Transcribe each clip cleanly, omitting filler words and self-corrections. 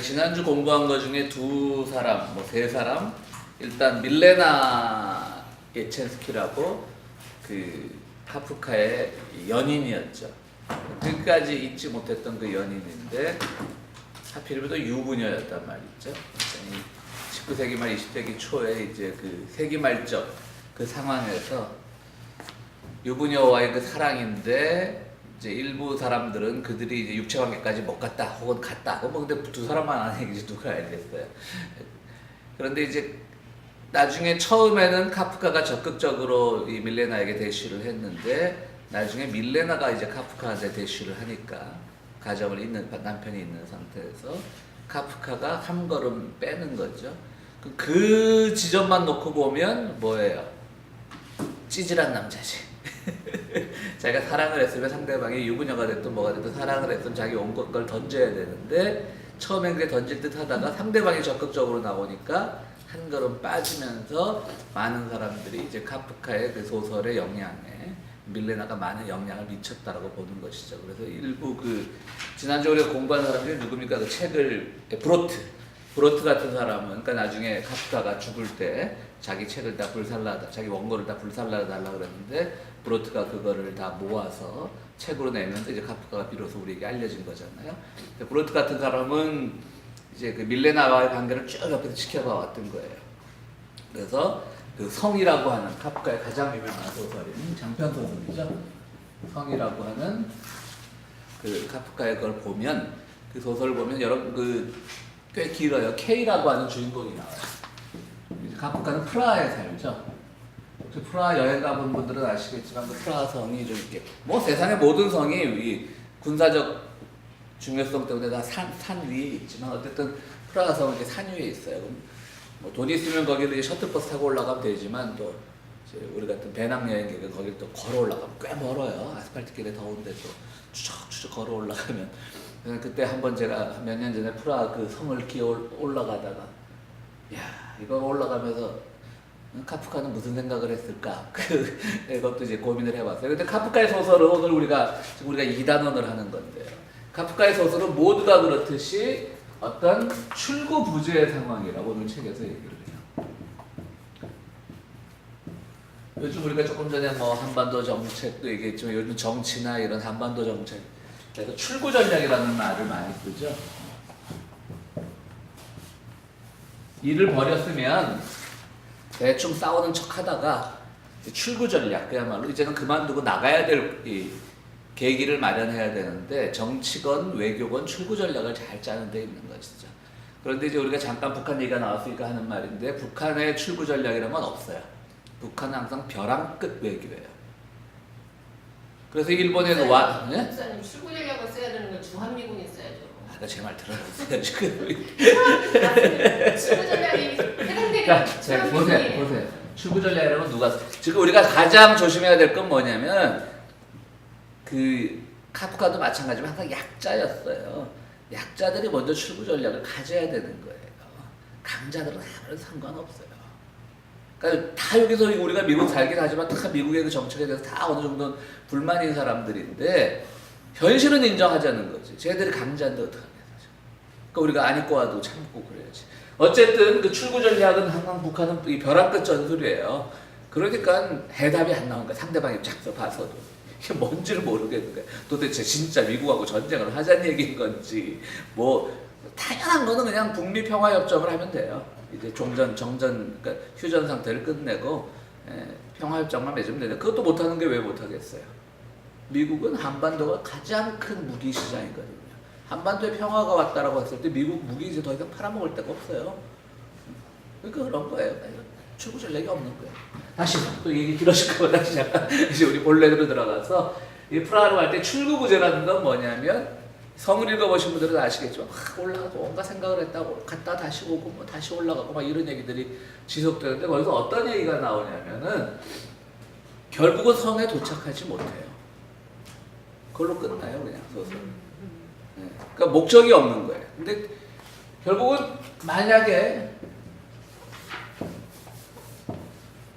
지난주 공부한 것 중에 두 사람, 뭐 세 사람, 일단 밀레나 예첸스키라고 그 카프카의 연인이었죠. 끝까지 잊지 못했던 그 연인인데 하필이면 또 유부녀였단 말이죠. 19세기 말 20세기 초에 이제 그 세기 말적 그 상황에서 유부녀와의 그 사랑인데 이제 일부 사람들은 그들이 이제 육체관계까지 못 갔다 혹은 갔다. 뭐 근데 두 사람만 아는 얘기지 누가 알겠어요. 그런데 이제 나중에 처음에는 카프카가 적극적으로 이 밀레나에게 대시를 했는데 나중에 밀레나가 이제 카프카한테 대시를 하니까 가정을 잇는 남편이 있는 상태에서 카프카가 한 걸음 빼는 거죠. 그 지점만 놓고 보면 뭐예요? 찌질한 남자지. 자기가 사랑을 했으면 상대방이 유부녀가 됐든 뭐가 됐든 사랑을 했으면 자기 온 걸 던져야 되는데 처음엔 그게 던질 듯 하다가 상대방이 적극적으로 나오니까 한 걸음 빠지면서 많은 사람들이 이제 카프카의 그 소설의 영향에 밀레나가 많은 영향을 미쳤다라고 보는 것이죠. 그래서 일부 그 지난주에 우리가 공부한 사람들이 누굽니까? 그 책을 브로트 같은 사람은 그러니까 나중에 카프카가 죽을 때 자기 책을 다 불살라 자기 원고를 다 불살라 달라 그랬는데 브로트가 그거를 다 모아서 책으로 내면서 이제 카프카가 비로소 우리에게 알려진 거잖아요. 브로트 같은 사람은 이제 그 밀레나와의 관계를 쭉 옆에서 지켜봐 왔던 거예요. 그래서 그 성이라고 하는 카프카의 가장 유명한 소설인 장편 소설이죠. 성이라고 하는 그 카프카의 걸 보면 그 소설을 보면 여러분 그 꽤 길어요. K라고 하는 주인공이 나와요. 카프카는 프라하에 살죠. 프라하 여행 가본 분들은 아시겠지만 그 프라하 성이 좀 이렇게 뭐 세상의 모든 성이 이 군사적 중요성 때문에 다 산 위에 있지만 어쨌든 프라하 성은 이렇게 산 위에 있어요. 뭐 돈 있으면 거기를 셔틀버스 타고 올라가면 되지만 또 우리 같은 배낭여행객은 거기를 또 걸어 올라가면 꽤 멀어요. 아스팔트 길에 더운데 또 추적추적 걸어 올라가면 그때 한번 제가 몇 년 전에 프라하 그 성을 기어 올라가다가 야 이거 올라가면서 카프카는 무슨 생각을 했을까? 그것도 이제 고민을 해봤어요. 근데 카프카의 소설은 오늘 우리가 2단원을 하는 건데요. 카프카의 소설은 모두가 그렇듯이 어떤 출구부재의 상황이라고 오늘 책에서 얘기를 해요. 요즘 우리가 조금 전에 뭐 한반도 정책도 얘기했지만 요즘 정치나 이런 한반도 정책 그래서 출구 전략이라는 말을 많이 쓰죠. 일을 벌였으면 대충 싸우는 척 하다가 출구 전략 그야말로 이제는 그만두고 나가야 될 이 계기를 마련해야 되는데 정치건 외교건 출구 전략을 잘 짜는 데 있는 것이죠. 그런데 이제 우리가 잠깐 북한 얘기가 나왔으니까 하는 말인데 북한의 출구 전략이라는 건 없어요. 북한은 항상 벼랑 끝 외교예요. 그래서 일본에는 네? 목사님 출구 전략을 써야 되는 건 주한미군이 써야죠. 아까 제 말 들어보세요 지금. 출구 전략이 해당되게 보세요. 출구 전략이라면 누가 지금 우리가 가장 조심해야 될 건 뭐냐면 그 카프카도 마찬가지로 항상 약자였어요. 약자들이 먼저 출구 전략을 가져야 되는 거예요. 강자들은 아무런 상관없어요. 그러니까 다 여기서 우리가 미국 살긴 하지만 다 미국의 그 정책에 대해서 다 어느 정도 불만인 사람들인데 현실은 인정하자는 거지. 쟤들이 강자인데 어떡하겠어. 그러니까 우리가 안 입고 와도 참고 그래야지. 어쨌든 그 출구 전략은 항상 북한은 이 벼랑 끝 전술이에요. 그러니까 해답이 안 나오는 거야. 상대방 입장에서 봐서도. 이게 뭔지를 모르겠는 거야. 도대체 진짜 미국하고 전쟁을 하자는 얘기인 건지 뭐 당연한 거는 그냥 북미 평화협정을 하면 돼요. 이제 그러니까 휴전 상태를 끝내고 평화협정만 맺으면 되는데 그것도 못하는 게 왜 못하겠어요? 미국은 한반도가 가장 큰 무기 시장이거든요. 한반도에 평화가 왔다라고 했을 때 미국 무기 이제 더 이상 팔아먹을 데가 없어요. 그러니까 그런 거예요. 출구 전략이 없는 거예요. 다시 또 얘기 길어질 거고 다시 잠깐 이제 우리 본론으로 들어가서 이 프라하로 갈 때 출구부재라는 건 뭐냐면 성을 읽어보신 분들은 아시겠지만 막 올라가고 온갖 생각을 했다고 갔다 다시 오고 뭐 다시 올라가고 막 이런 얘기들이 지속되는데 거기서 어떤 얘기가 나오냐면은 결국은 성에 도착하지 못해요. 그걸로 끝나요 그냥 소설. 네. 그러니까 목적이 없는 거예요. 근데 결국은 만약에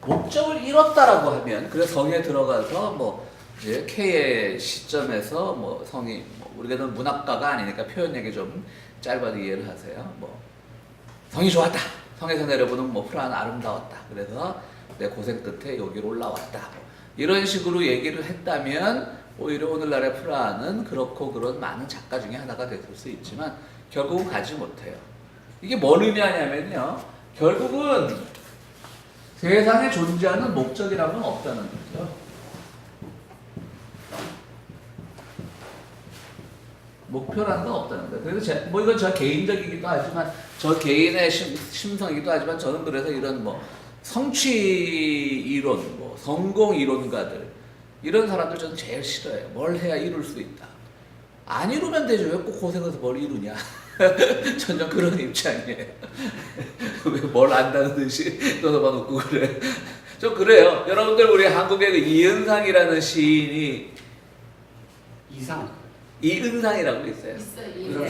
목적을 잃었다라고 하면 그래서 성에 들어가서 뭐 이제 K의 시점에서 뭐 성이 뭐 우리가 문학가가 아니니까 표현력이 좀 짧아도 이해를 하세요. 뭐 성이 좋았다. 성에서 내려보는 뭐 프라하는 아름다웠다. 그래서 내 고생 끝에 여기로 올라왔다. 뭐 이런 식으로 얘기를 했다면 오히려 오늘날의 프라하는 그렇고 그런 많은 작가 중에 하나가 됐을 수 있지만 결국은 가지 못해요. 이게 뭘 의미하냐면요. 결국은 세상에 존재하는 목적이라는 건 없다는 거죠. 목표라는 건 없다는 거예요. 그래서 뭐 이건 저 개인적이기도 하지만 저 개인의 심성이기도 하지만 저는 그래서 이런 뭐 성취 이론, 뭐 성공 이론가들 이런 사람들 저는 제일 싫어해요. 뭘 해야 이룰 수 있다. 안 이루면 되죠. 왜 꼭 고생해서 뭘 이루냐. 전혀 그런 입장이에요. 왜 뭘 안다는 듯이 떠들어놓고 그래. 좀 그래요. 여러분들 우리 한국의 그 이은상이라는 시인이 이은상이라고 있어요. 있어요.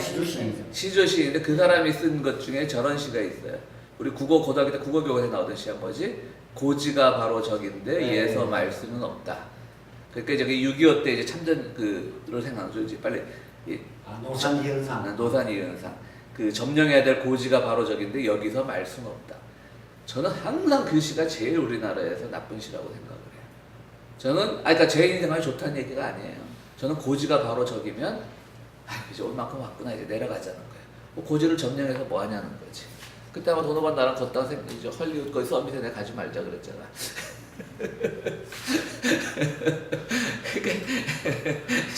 시조 시인인데 그 사람이 쓴 것 중에 저런 시가 있어요. 우리 고등학교 때 국어교과서에 나오던 시가 뭐지? 고지가 바로 적인데 예서 말수는 없다. 그러니까 이제 6.25 때 이제 참전 그를 생각하죠. 이제 빨리 노산 이은상. 노산 이은상. 그 점령해야 될 고지가 바로 적인데 여기서 말수는 없다. 저는 항상 그 시가 제일 우리나라에서 나쁜 시라고 생각을 해요. 저는 그러니까 제 인생이 좋다는 얘기가 아니에요. 저는 고지가 바로 적이면 이제 올 만큼 왔구나 이제 내려가자는 거예요. 뭐 고지를 점령해서 뭐 하냐는 거지. 그때 아마 도노반 나랑 걷다가 이제 헐리우드 거기 서밋에 내가 가지 말자 그랬잖아.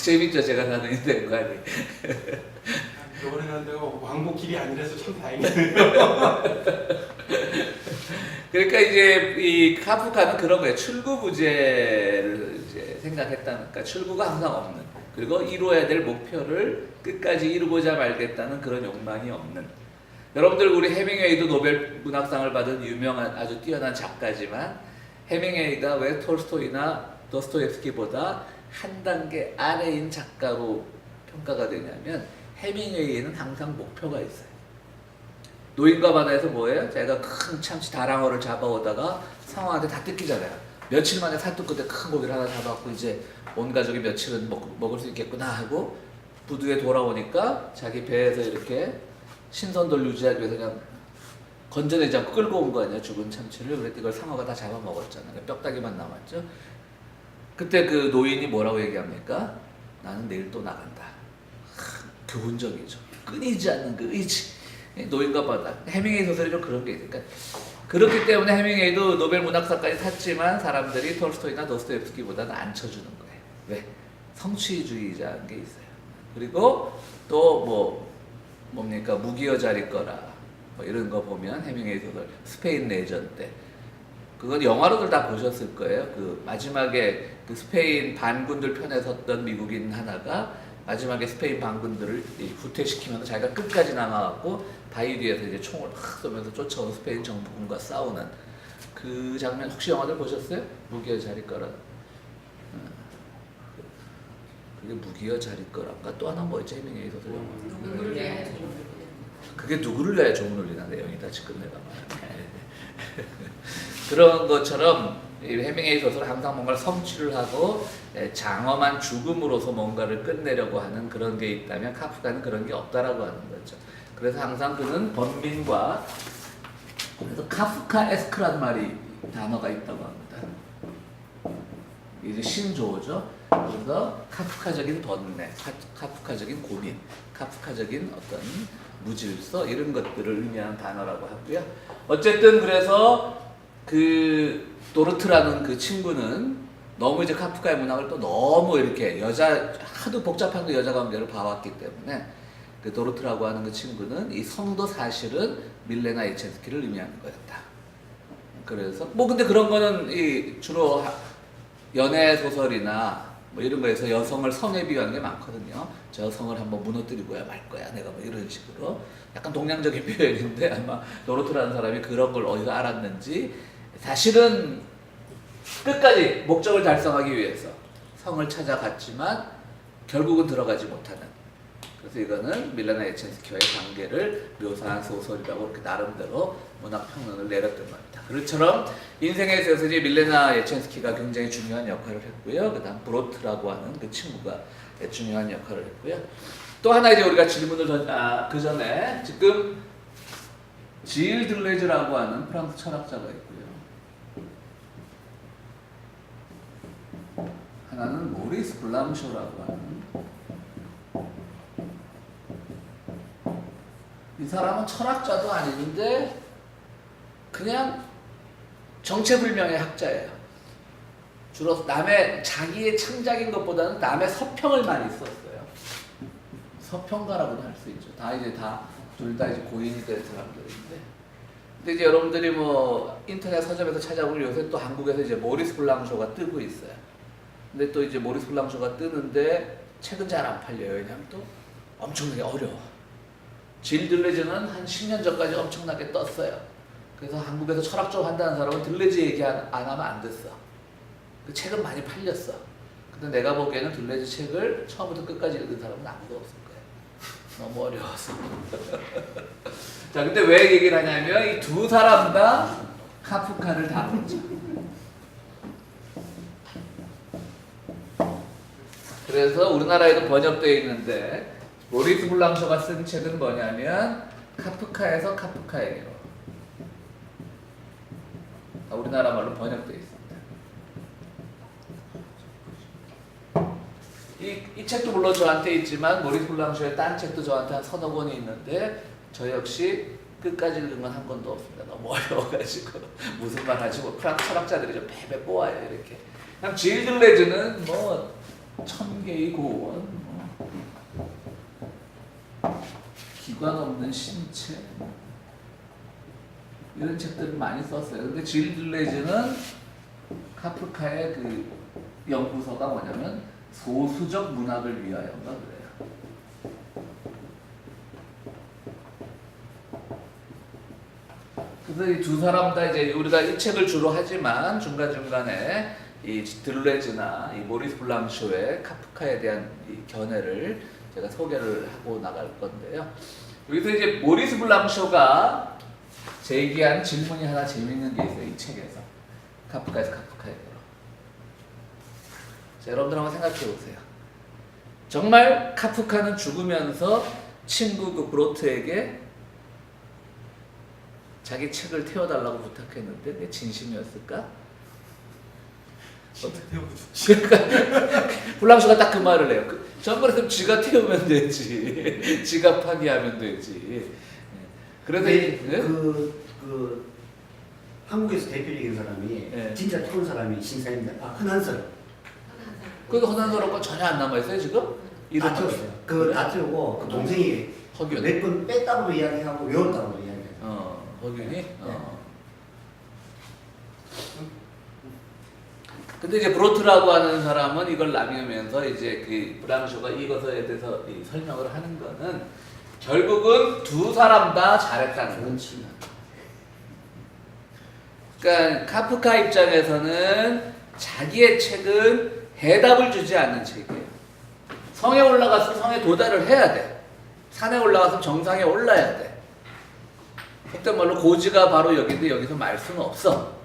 재밌죠 제가 사는 인생과 아니. 이번에는 내가 왕복 길이 아니라서 참 다행이네요. 그러니까 이제 이 카프카는 그런 거예요. 출구부재를 이제 생각했다니까 출구가 항상 없는. 그리고 이루어야 될 목표를 끝까지 이루고자 말겠다는 그런 욕망이 없는. 여러분들 우리 해밍웨이도 노벨 문학상을 받은 유명한 아주 뛰어난 작가지만 해밍웨이가 왜 톨스토이나 도스토옙스키보다 한 단계 아래인 작가로 평가가 되냐면 해밍웨이에는 항상 목표가 있어요. 노인과 바다에서 뭐예요? 자기가 큰 참치 다랑어를 잡아오다가 상어한테 다 뜯기잖아요. 며칠 만에 살뚝 끝에 큰 고기를 하나 잡아갖고 이제 온 가족이 며칠은 먹을 수 있겠구나 하고 부두에 돌아오니까 자기 배에서 이렇게 신선도를 유지하기 위해서 그냥 건져내지 않고 끌고 온 거 아니야 죽은 참치를. 그랬더니 이걸 상어가 다 잡아먹었잖아요. 뼈다귀만 남았죠. 그때 그 노인이 뭐라고 얘기합니까? 나는 내일 또 나간다. 교훈적이죠. 끊이지 않는 그 의지. 노인과 바다. 해밍웨이 소설이 좀 그런 게 있으니까. 그렇기 때문에 해밍웨이도 노벨 문학상까지 탔지만 사람들이 톨스토이나 도스토옙스키보다는 안 쳐주는 거예요. 왜? 성취주의자인 게 있어요. 그리고 또 뭡니까? 무기여 자리 거라. 뭐 이런 거 보면 해밍웨이 소설 스페인 내전 때 그건 영화로들 다 보셨을 거예요. 그 마지막에 그 스페인 반군들 편에 섰던 미국인 하나가 마지막에 스페인 반군들을 후퇴시키면서 자기가 끝까지 남아갖고 바위 뒤에서 이제 총을 확 쏘면서 쫓아오는 스페인 정부군과 싸우는 그 장면 혹시 영화들 보셨어요? 무기여 자리 거라. 그게 무기여 자리 거란가 또 하나 뭐였지 해밍웨이 소설 영화. 누구를 위해 그게 누구를 위하여 종을 울리나 내용이다 지금 내가 말하는. 그런 것처럼 해밍웨이 소설은 항상 뭔가를 성취를 하고 장엄한 죽음으로서 뭔가를 끝내려고 하는 그런 게 있다면 카프카는 그런 게 없다라고 하는 거죠. 그래서 항상 그는 번민과 그래서 카프카에스크라는 말이 단어가 있다고 합니다. 이제 신조어죠. 그래서 카프카적인 번뇌, 카프카적인 고민, 카프카적인 어떤 무질서 이런 것들을 의미하는 단어라고 하고요. 어쨌든 그래서 그 도르트라는 그 친구는 너무 이제 카프카의 문학을 또 너무 이렇게 하도 복잡한 그 여자 관계를 봐왔기 때문에 그 도르트라고 하는 그 친구는 이 성도 사실은 밀레나 예첸스키를 의미하는 거였다. 그래서 근데 그런 거는 주로 연애 소설이나 뭐 이런 거에서 여성을 성에 비유하는 게 많거든요. 저 성을 한번 무너뜨리고야 말 거야 내가 뭐 이런 식으로 약간 동양적인 표현인데 아마 도르트라는 사람이 그런 걸 어디서 알았는지 사실은 끝까지 목적을 달성하기 위해서 성을 찾아갔지만 결국은 들어가지 못하는. 그래서 이거는 밀레나 예첸스키와의 관계를 묘사한 소설이라고 이렇게 나름대로 문학 평론을 내렸던 겁니다. 그처럼 인생에 있어서 이제 밀레나 예첸스키가 굉장히 중요한 역할을 했고요. 그다음 브로트라고 하는 그 친구가 중요한 역할을 했고요. 또 하나 이제 우리가 질문을 그 전에 지금 질 들레즈라고 하는 프랑스 철학자가 있고요. 하나는 모리스 블랑쇼라고 하는, 이 사람은 철학자도 아닌데 그냥 정체불명의 학자예요. 주로 자기의 창작인 것보다는 남의 서평을 많이 썼어요. 서평가라고도 할 수 있죠. 둘 다 이제 고인이 된 사람들인데. 근데 이제 여러분들이 뭐 인터넷 서점에서 찾아보면 요새 또 한국에서 이제 모리스 블랑쇼가 뜨고 있어요. 근데 또 이제 모리스 블랑쇼가 뜨는데 책은 잘 안 팔려요. 왜냐면 또 엄청나게 어려워. 질 들레즈는 한 10년 전까지 엄청나게 떴어요. 그래서 한국에서 철학 쪽 한다는 사람은 들레즈 얘기 안 하면 안 됐어. 그 책은 많이 팔렸어. 근데 내가 보기에는 들레즈 책을 처음부터 끝까지 읽은 사람은 아무도 없을 거예요. 너무 어려워서. 자, 근데 왜 얘기를 하냐면 이 두 사람 다 카프카를 다뤘죠. 그래서 우리나라에도 번역되어 있는데 모리스 블랑쇼가 쓴 책은 뭐냐면 카프카에서 카프카에게로. 우리나라 말로 번역되어 있습니다. 이 책도 물론 저한테 있지만 모리스 블랑쇼의 딴 책도 저한테 한 서너 권이 있는데 저 역시 끝까지 읽은 건 한 권도 없습니다. 너무 어려워가지고 무슨 말 하지 뭐 프랑스 철학자들이 좀 패배 뽑아요 이렇게. 그냥 질 들레즈는 뭐 1000개의 고원, 기관 없는 신체 이런 책들을 많이 썼어요. 근데 질 들레즈는 카프카의 그 연구소가 뭐냐면 소수적 문학을 위하여인가 그래요. 그래서 이 두 사람 다 이제 우리가 이 책을 주로 하지만 중간중간에 이 들레즈나 이 모리스 블랑쇼의 카프카에 대한 이 견해를 제가 소개를 하고 나갈 건데요. 여기서 이제 모리스 블랑쇼가 제기한 질문이 하나 재밌는 게 있어요. 이 책에서. 카프카에서 카프카에게로. 자, 여러분들 한번 생각해 보세요. 정말 카프카는 죽으면서 친구 그 브로트에게 자기 책을 태워달라고 부탁했는데 그게 진심이었을까? 그러니까 블랑쇼가 딱 그 말을 해요. 전 그랬으면 지가 태우면 되지. 지가 파기하면 되지. 그래서 그 한국에서 대표적인 사람이 네. 진짜 태운 사람이 신사입니다. 헌한설. 그게 허난서럽고 전혀 안 남아있어요 지금? 다 태웠어요. 다 태우고 그 동생이 허균. 몇 번 뺐다고도 이야기하고 외웠다고도 이야기해요. 허균이? 근데 이제 브로트라고 하는 사람은 이걸 남기면서 이제 그 블랑쇼가 이것에 대해서 설명을 하는 거는 결국은 두 사람 다 잘했다는 거지. 그러니까 카프카 입장에서는 자기의 책은 해답을 주지 않는 책이에요. 성에 올라가서 성에 도달을 해야 돼. 산에 올라가서 정상에 올라야 돼. 속된 말로 고지가 바로 여기인데 여기서 말 수는 없어.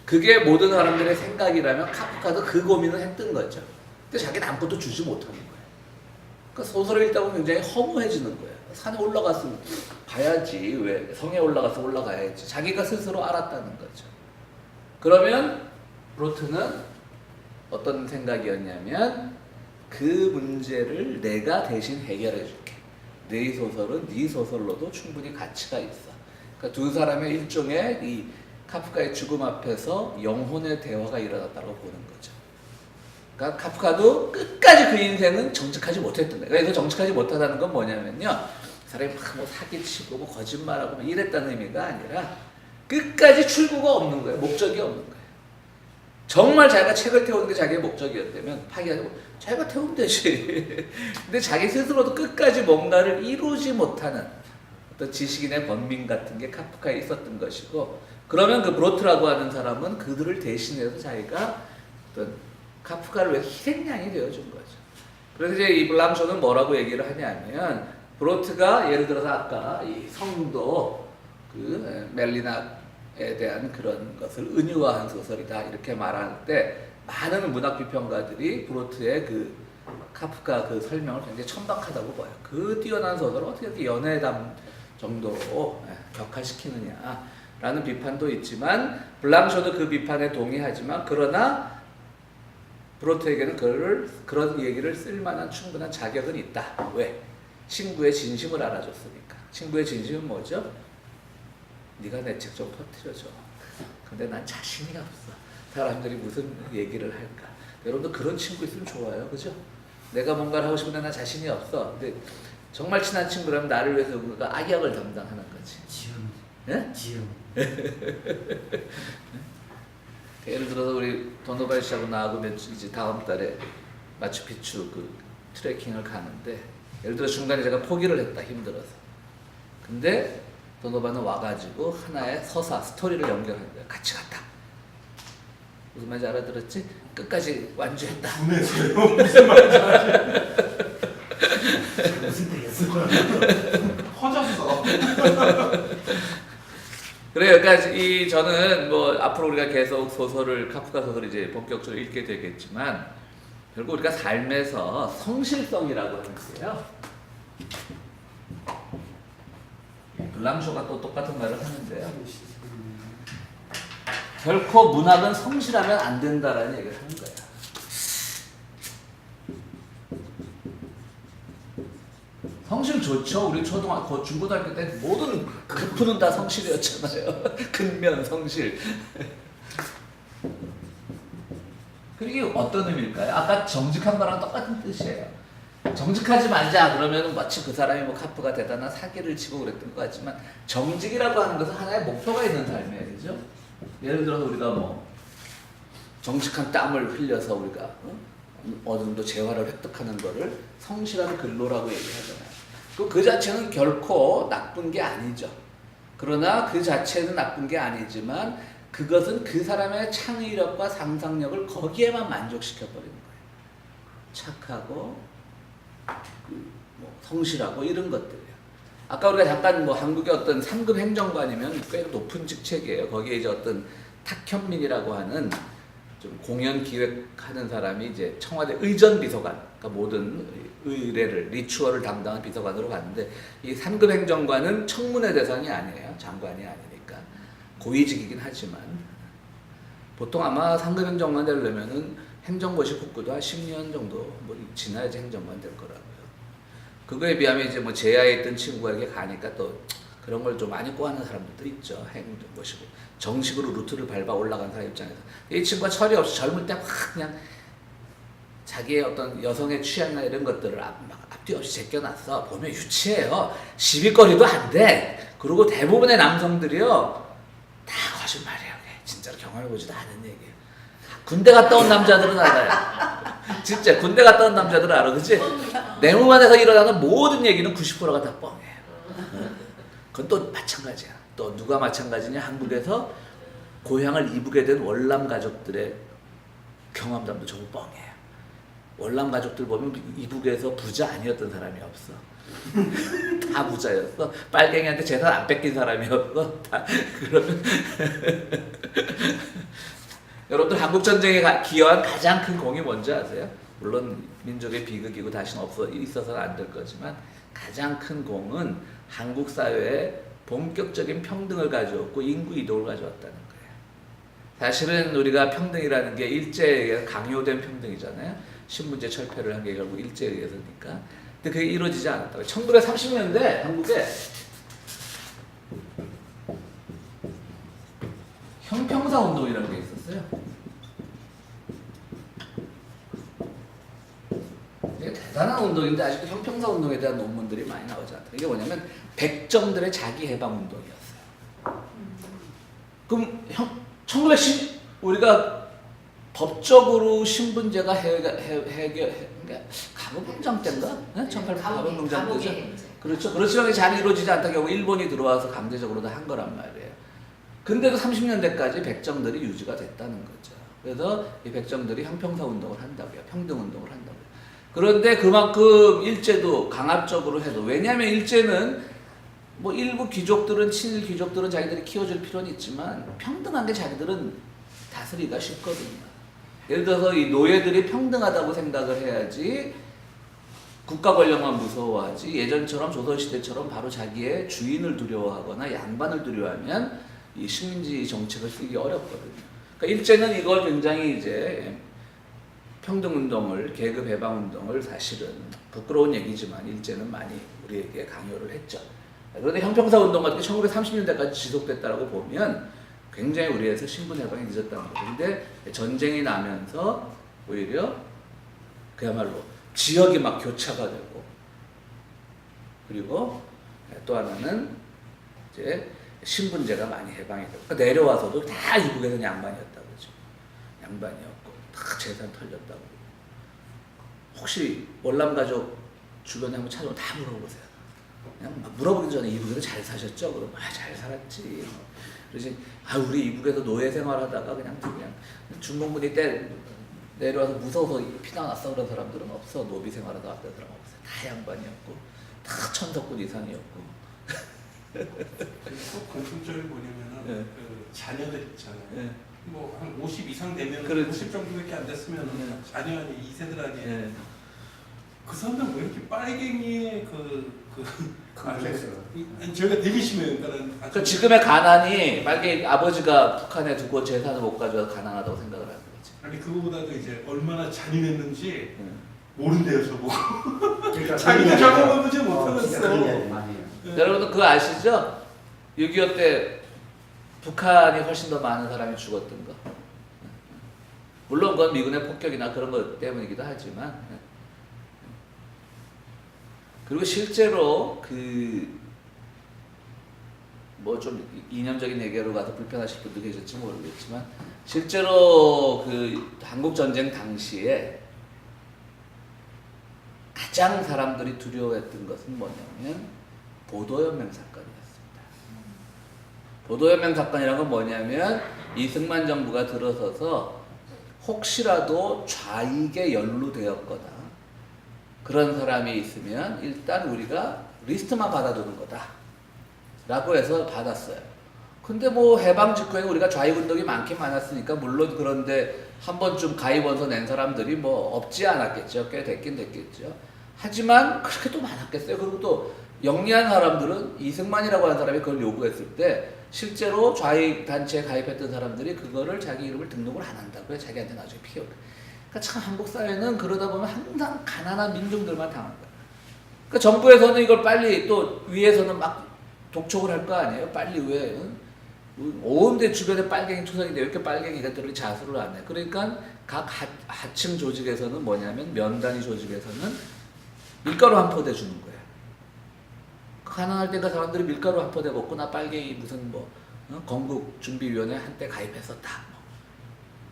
그게 모든 사람들의 생각이라면 카프카도 그 고민을 했던 거죠. 근데 자기는 아무것도 주지 못하는 거예요. 그러니까 소설을 읽다 보면 굉장히 허무해지는 거예요. 산에 올라갔으면 가야지. 왜? 성에 올라가서 올라가야지. 자기가 스스로 알았다는 거죠. 그러면 브로트는 어떤 생각이었냐면 그 문제를 내가 대신 해결해 줄게. 네 소설은 네 소설로도 충분히 가치가 있어. 그러니까 두 사람의 일종의 이 카프카의 죽음 앞에서 영혼의 대화가 일어났다고 보는 거죠. 그러니까 카프카도 끝까지 그 인생은 정직하지 못했던 거예요. 그래서 정직하지 못하다는 건 뭐냐면요. 사람이 막 뭐 사기치고 뭐 거짓말하고 뭐 이랬다는 의미가 아니라 끝까지 출구가 없는 거예요. 목적이 없는 거예요. 정말 자기가 책을 태우는 게 자기의 목적이었다면 파기하고 자기가 태우면 되지. 근데 자기 스스로도 끝까지 뭔가를 이루지 못하는 어떤 지식인의 번민 같은 게 카프카에 있었던 것이고, 그러면 그 브로트라고 하는 사람은 그들을 대신해서 자기가 어떤 카프카를 위해 희생양이 되어준 거죠. 그래서 이제 이 블랑쇼는 뭐라고 얘기를 하냐면, 브로트가 예를 들어서 아까 이 성도 그 멜리나에 대한 그런 것을 은유화한 소설이다 이렇게 말할 때 많은 문학 비평가들이 브로트의 그 카프카 그 설명을 굉장히 천박하다고 봐요. 그 뛰어난 소설을 어떻게 이렇게 연애담 정도로 격화시키느냐라는 비판도 있지만 블랑쇼도 그 비판에 동의하지만 그러나 브로트에게는 그런 얘기를 쓸 만한 충분한 자격은 있다. 왜? 친구의 진심을 알아줬으니까. 친구의 진심은 뭐죠? 네가 내 책 좀 퍼뜨려줘. 근데 난 자신이 없어. 사람들이 무슨 얘기를 할까? 여러분도 그런 친구 있으면 좋아요. 그죠? 내가 뭔가를 하고 싶은데 나 자신이 없어. 근데 정말 친한 친구라면 나를 위해서 누가 악역을 담당하는 거지. 지음. 예? 지음. 예를 들어서 우리 도노발 씨하고 나하고 이제 다음 달에 마추픽추 그 트레킹을 가는데 예를 들어 중간에 제가 포기를 했다. 힘들어서. 근데 도노바는 와가지고 하나의 서사, 스토리를 연결한 거야. 같이 갔다. 무슨 말인지 알아들었지? 끝까지 완주했다. 분해서요? 무슨 말인지 알지? 무슨 뜻이었을 거야? 허자수다. 그래요. 그러니까 저는 뭐 앞으로 우리가 계속 소설을 카프카 소설을 이제 본격적으로 읽게 되겠지만 결국 우리가 삶에서 성실성이라고 하는 게요. 블랑쇼가 또 똑같은 말을 하는데요. 결코 문학은 성실하면 안 된다라는 얘기를 하는 거야. 성실 좋죠. 우리 중고등학교 때 모든 급부는 다 성실이었잖아요. 근면 성실. 그게 어떤 의미일까요? 아까 정직한 거랑 똑같은 뜻이에요. 정직하지 말자 그러면 마치 그 사람이 뭐 카프가 대단한 사기를 치고 그랬던 것 같지만 정직이라고 하는 것은 하나의 목표가 있는 삶이에요. 그죠? 예를 들어서 우리가 뭐 정직한 땀을 흘려서 우리가 어느 정도 재화를 획득하는 거를 성실한 근로라고 얘기하잖아요. 그 자체는 결코 나쁜 게 아니죠. 그러나 그 자체는 나쁜 게 아니지만 그것은 그 사람의 창의력과 상상력을 거기에만 만족시켜버리는 거예요. 착하고 뭐 성실하고 이런 것들이에요. 아까 우리가 잠깐 뭐 한국의 어떤 3급 행정관이면 꽤 높은 직책이에요. 거기에 이제 어떤 탁현민이라고 하는 좀 공연 기획하는 사람이 이제 청와대 의전 비서관, 그러니까 모든 의례를 리추얼을 담당한 비서관으로 갔는데 이 3급 행정관은 청문회 대상이 아니에요. 장관이 아니니까 고위직이긴 하지만 보통 아마 3급 행정관 되려면은 행정고시 국구도 한 10년 정도 뭐 지나야지 행정관 될 거라고요. 그거에 비하면 이제 뭐 제야에 있던 친구에게 가니까 또 그런 걸 좀 많이 꼬아하는 사람들도 있죠. 행정고시고 정식으로 루트를 밟아 올라간 사람 입장에서 이 친구가 철이 없이 젊을 때 막 그냥 자기의 어떤 여성의 취향이나 이런 것들을 앞뒤 없이 제껴놨어. 보면 유치해요. 시비거리도 안 돼. 그리고 대부분의 남성들이요 다 거짓말이에요. 진짜로 경험해보지도 않은 얘기예요. 군대 갔다 온 남자들은 알아요. 진짜 군대 갔다 온 남자들은 알아. 그치? 내무반에서 일어나는 모든 얘기는 90%가 다 뻥이에요. 그건 또 마찬가지야. 또 누가 마찬가지냐? 한국에서 고향을 이북에 된 월남 가족들의 경험담도 전부 뻥이에요. 월남 가족들 보면 이북에서 부자 아니었던 사람이 없어. 다 부자였어. 빨갱이한테 재산 안 뺏긴 사람이었어. 다 그러면 여러분들 한국 전쟁에 기여한 가장 큰 공이 뭔지 아세요? 물론 민족의 비극이고 다시는 있어서는 안 될 거지만 가장 큰 공은 한국 사회에 본격적인 평등을 가져왔고 인구 이동을 가져왔다는 거예요. 사실은 우리가 평등이라는 게 일제에 의해 강요된 평등이잖아요. 신분제 철폐를 한 게 결국 일제에 의해서니까. 근데 그게 이루어지지 않았다고. 1930년대 한국에 형평사 운동이라는 게 있었어요. 이게 대단한 운동인데 아직도 형평사 운동에 대한 논문들이 많이 나오지 않다. 이게 뭐냐면 백정들의 자기해방 운동이었어요. 그럼 1910 우리가 법적으로 신분제가 그러니까 갑오공장 때인가? 네? 1800 갑오공장 때죠. 그렇죠. 그렇지만 잘 이루어지지 않다 결국 일본이 들어와서 강제적으로 다 한 거란 말이에요. 근데도 30년대까지 백정들이 유지가 됐다는 거죠. 그래서 이 백정들이 형평사 운동을 한다고요. 평등 운동을 한다고요. 그런데 그만큼 일제도 강압적으로 해도 왜냐하면 일제는 뭐 일부 귀족들은 친일 귀족들은 자기들이 키워줄 필요는 있지만 평등한 게 자기들은 다스리기가 쉽거든요. 예를 들어서 이 노예들이 평등하다고 생각을 해야지 국가 권력만 무서워하지 예전처럼 조선시대처럼 바로 자기의 주인을 두려워하거나 양반을 두려워하면 이 식민지 정책을 쓰기 어렵거든요. 그러니까 일제는 이걸 굉장히 이제 평등운동을, 계급 해방운동을 사실은 부끄러운 얘기지만 일제는 많이 우리에게 강요를 했죠. 그런데 형평사운동 같은 게 1930년대까지 지속됐다고 보면 굉장히 우리에서 신분해방이 늦었다는 거죠. 근데 전쟁이 나면서 오히려 그야말로 지역이 막 교차가 되고, 그리고 또 하나는 이제 신분제가 많이 해방이 되고, 그러니까 내려와서도 다 이북에서는 양반이었다고 그러죠. 양반이었고 다 재산 털렸다고. 혹시 월남 가족 주변에 한번 찾아오면 다 물어보세요. 그냥 막 물어보기 전에 이북에서 잘 사셨죠? 그럼 잘 살았지. 그러지. 우리 이북에서 노예 생활하다가 그냥 중공군이 때 내려와서 무서워서 피난왔어 그런 사람들은 없어. 노비 생활하다 왔던 사람 없어요. 다 양반이었고 다 천석군 이상이었고. 그리고 공통점이 뭐냐면은 네. 그 자녀들 있잖아요. 네. 뭐 한 50 이상 되면 그렇지. 50 정도밖에 안 됐으면 네. 자녀 아니 2세들 아니에요. 예. 그 사람들 왜 이렇게 빨갱이의 컴플렉스. 저희가 되게 심해요. 그러니까 지금의 가난이 만약에 아버지가 북한에 두고 재산을 못 가져와서 가난하다고 생각을 하는 거지. 아니 그거보다도 이제 얼마나 잔인했는지 응. 모른대요 저보고. 그러니까 자기도 경험해보지 진짜 그런 못하겠어. 이야기 많이 해요. 여러분들 그거 아시죠? 6.25 때 북한이 훨씬 더 많은 사람이 죽었던 거. 물론 그건 미군의 폭격이나 그런 것 때문이기도 하지만, 그리고 실제로 뭐 좀 이념적인 얘기로 가서 불편하실 분도 계실지 모르겠지만, 실제로 한국 전쟁 당시에 가장 사람들이 두려워했던 것은 뭐냐면 보도연맹 사건이었습니다. 보도연맹 사건이라는 건 뭐냐면 이승만 정부가 들어서서 혹시라도 좌익에 연루되었거나 그런 사람이 있으면 일단 우리가 리스트만 받아두는 거다 라고 해서 받았어요. 근데 뭐 해방 직후에는 우리가 좌익 운동이 많긴 많았으니까 물론 그런데 한 번쯤 가입원서 낸 사람들이 뭐 없지 않았겠죠. 꽤 됐긴 됐겠죠. 하지만 그렇게 또 많았겠어요. 그리고 또 영리한 사람들은 이승만이라고 하는 사람이 그걸 요구했을 때 실제로 좌익 단체에 가입했던 사람들이 그거를 자기 이름을 등록을 안 한다고요. 자기한테 나중에 피해. 그러니까 참 한국 사회는 그러다 보면 항상 가난한 민중들만 당한 거예요. 그러니까 정부에서는 이걸 빨리 또 위에서는 막 독촉을 할 거 아니에요. 빨리 왜 온데 주변에 빨갱이 투성인데 왜 이렇게 빨갱이들이 자수를 안 해. 그러니까 각 하층 조직에서는 뭐냐면 면단위 조직에서는 밀가루 한 포대 주는 거예요. 가난할 때가 사람들이 밀가루 한 포대 먹고 나 빨갱이 무슨 뭐 건국준비위원회 한때 가입했었다. 뭐.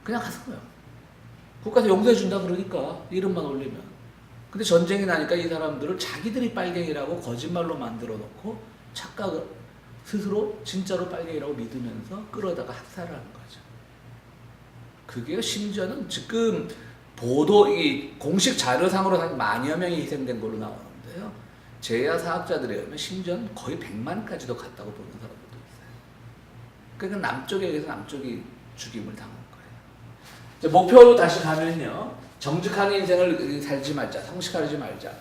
그냥 가서 거예요. 국가에서 용서해 준다 그러니까 이름만 올리면. 근데 전쟁이 나니까 이 사람들을 자기들이 빨갱이라고 거짓말로 만들어 놓고 착각을 스스로 진짜로 빨갱이라고 믿으면서 끌어다가 학살을 하는 거죠. 그게 심지어는 지금 이 공식 자료상으로 한 만여 명이 희생된 걸로 나오는데요. 제야 사학자들에 의하면 심지어는 거의 100만까지도 갔다고 보는 사람들도 있어요. 그러니까 남쪽에 의해서 남쪽이 죽임을 당한 거예요. 이제 목표로 다시 가면요. 정직한 인생을 살지 말자, 성실하지 말자.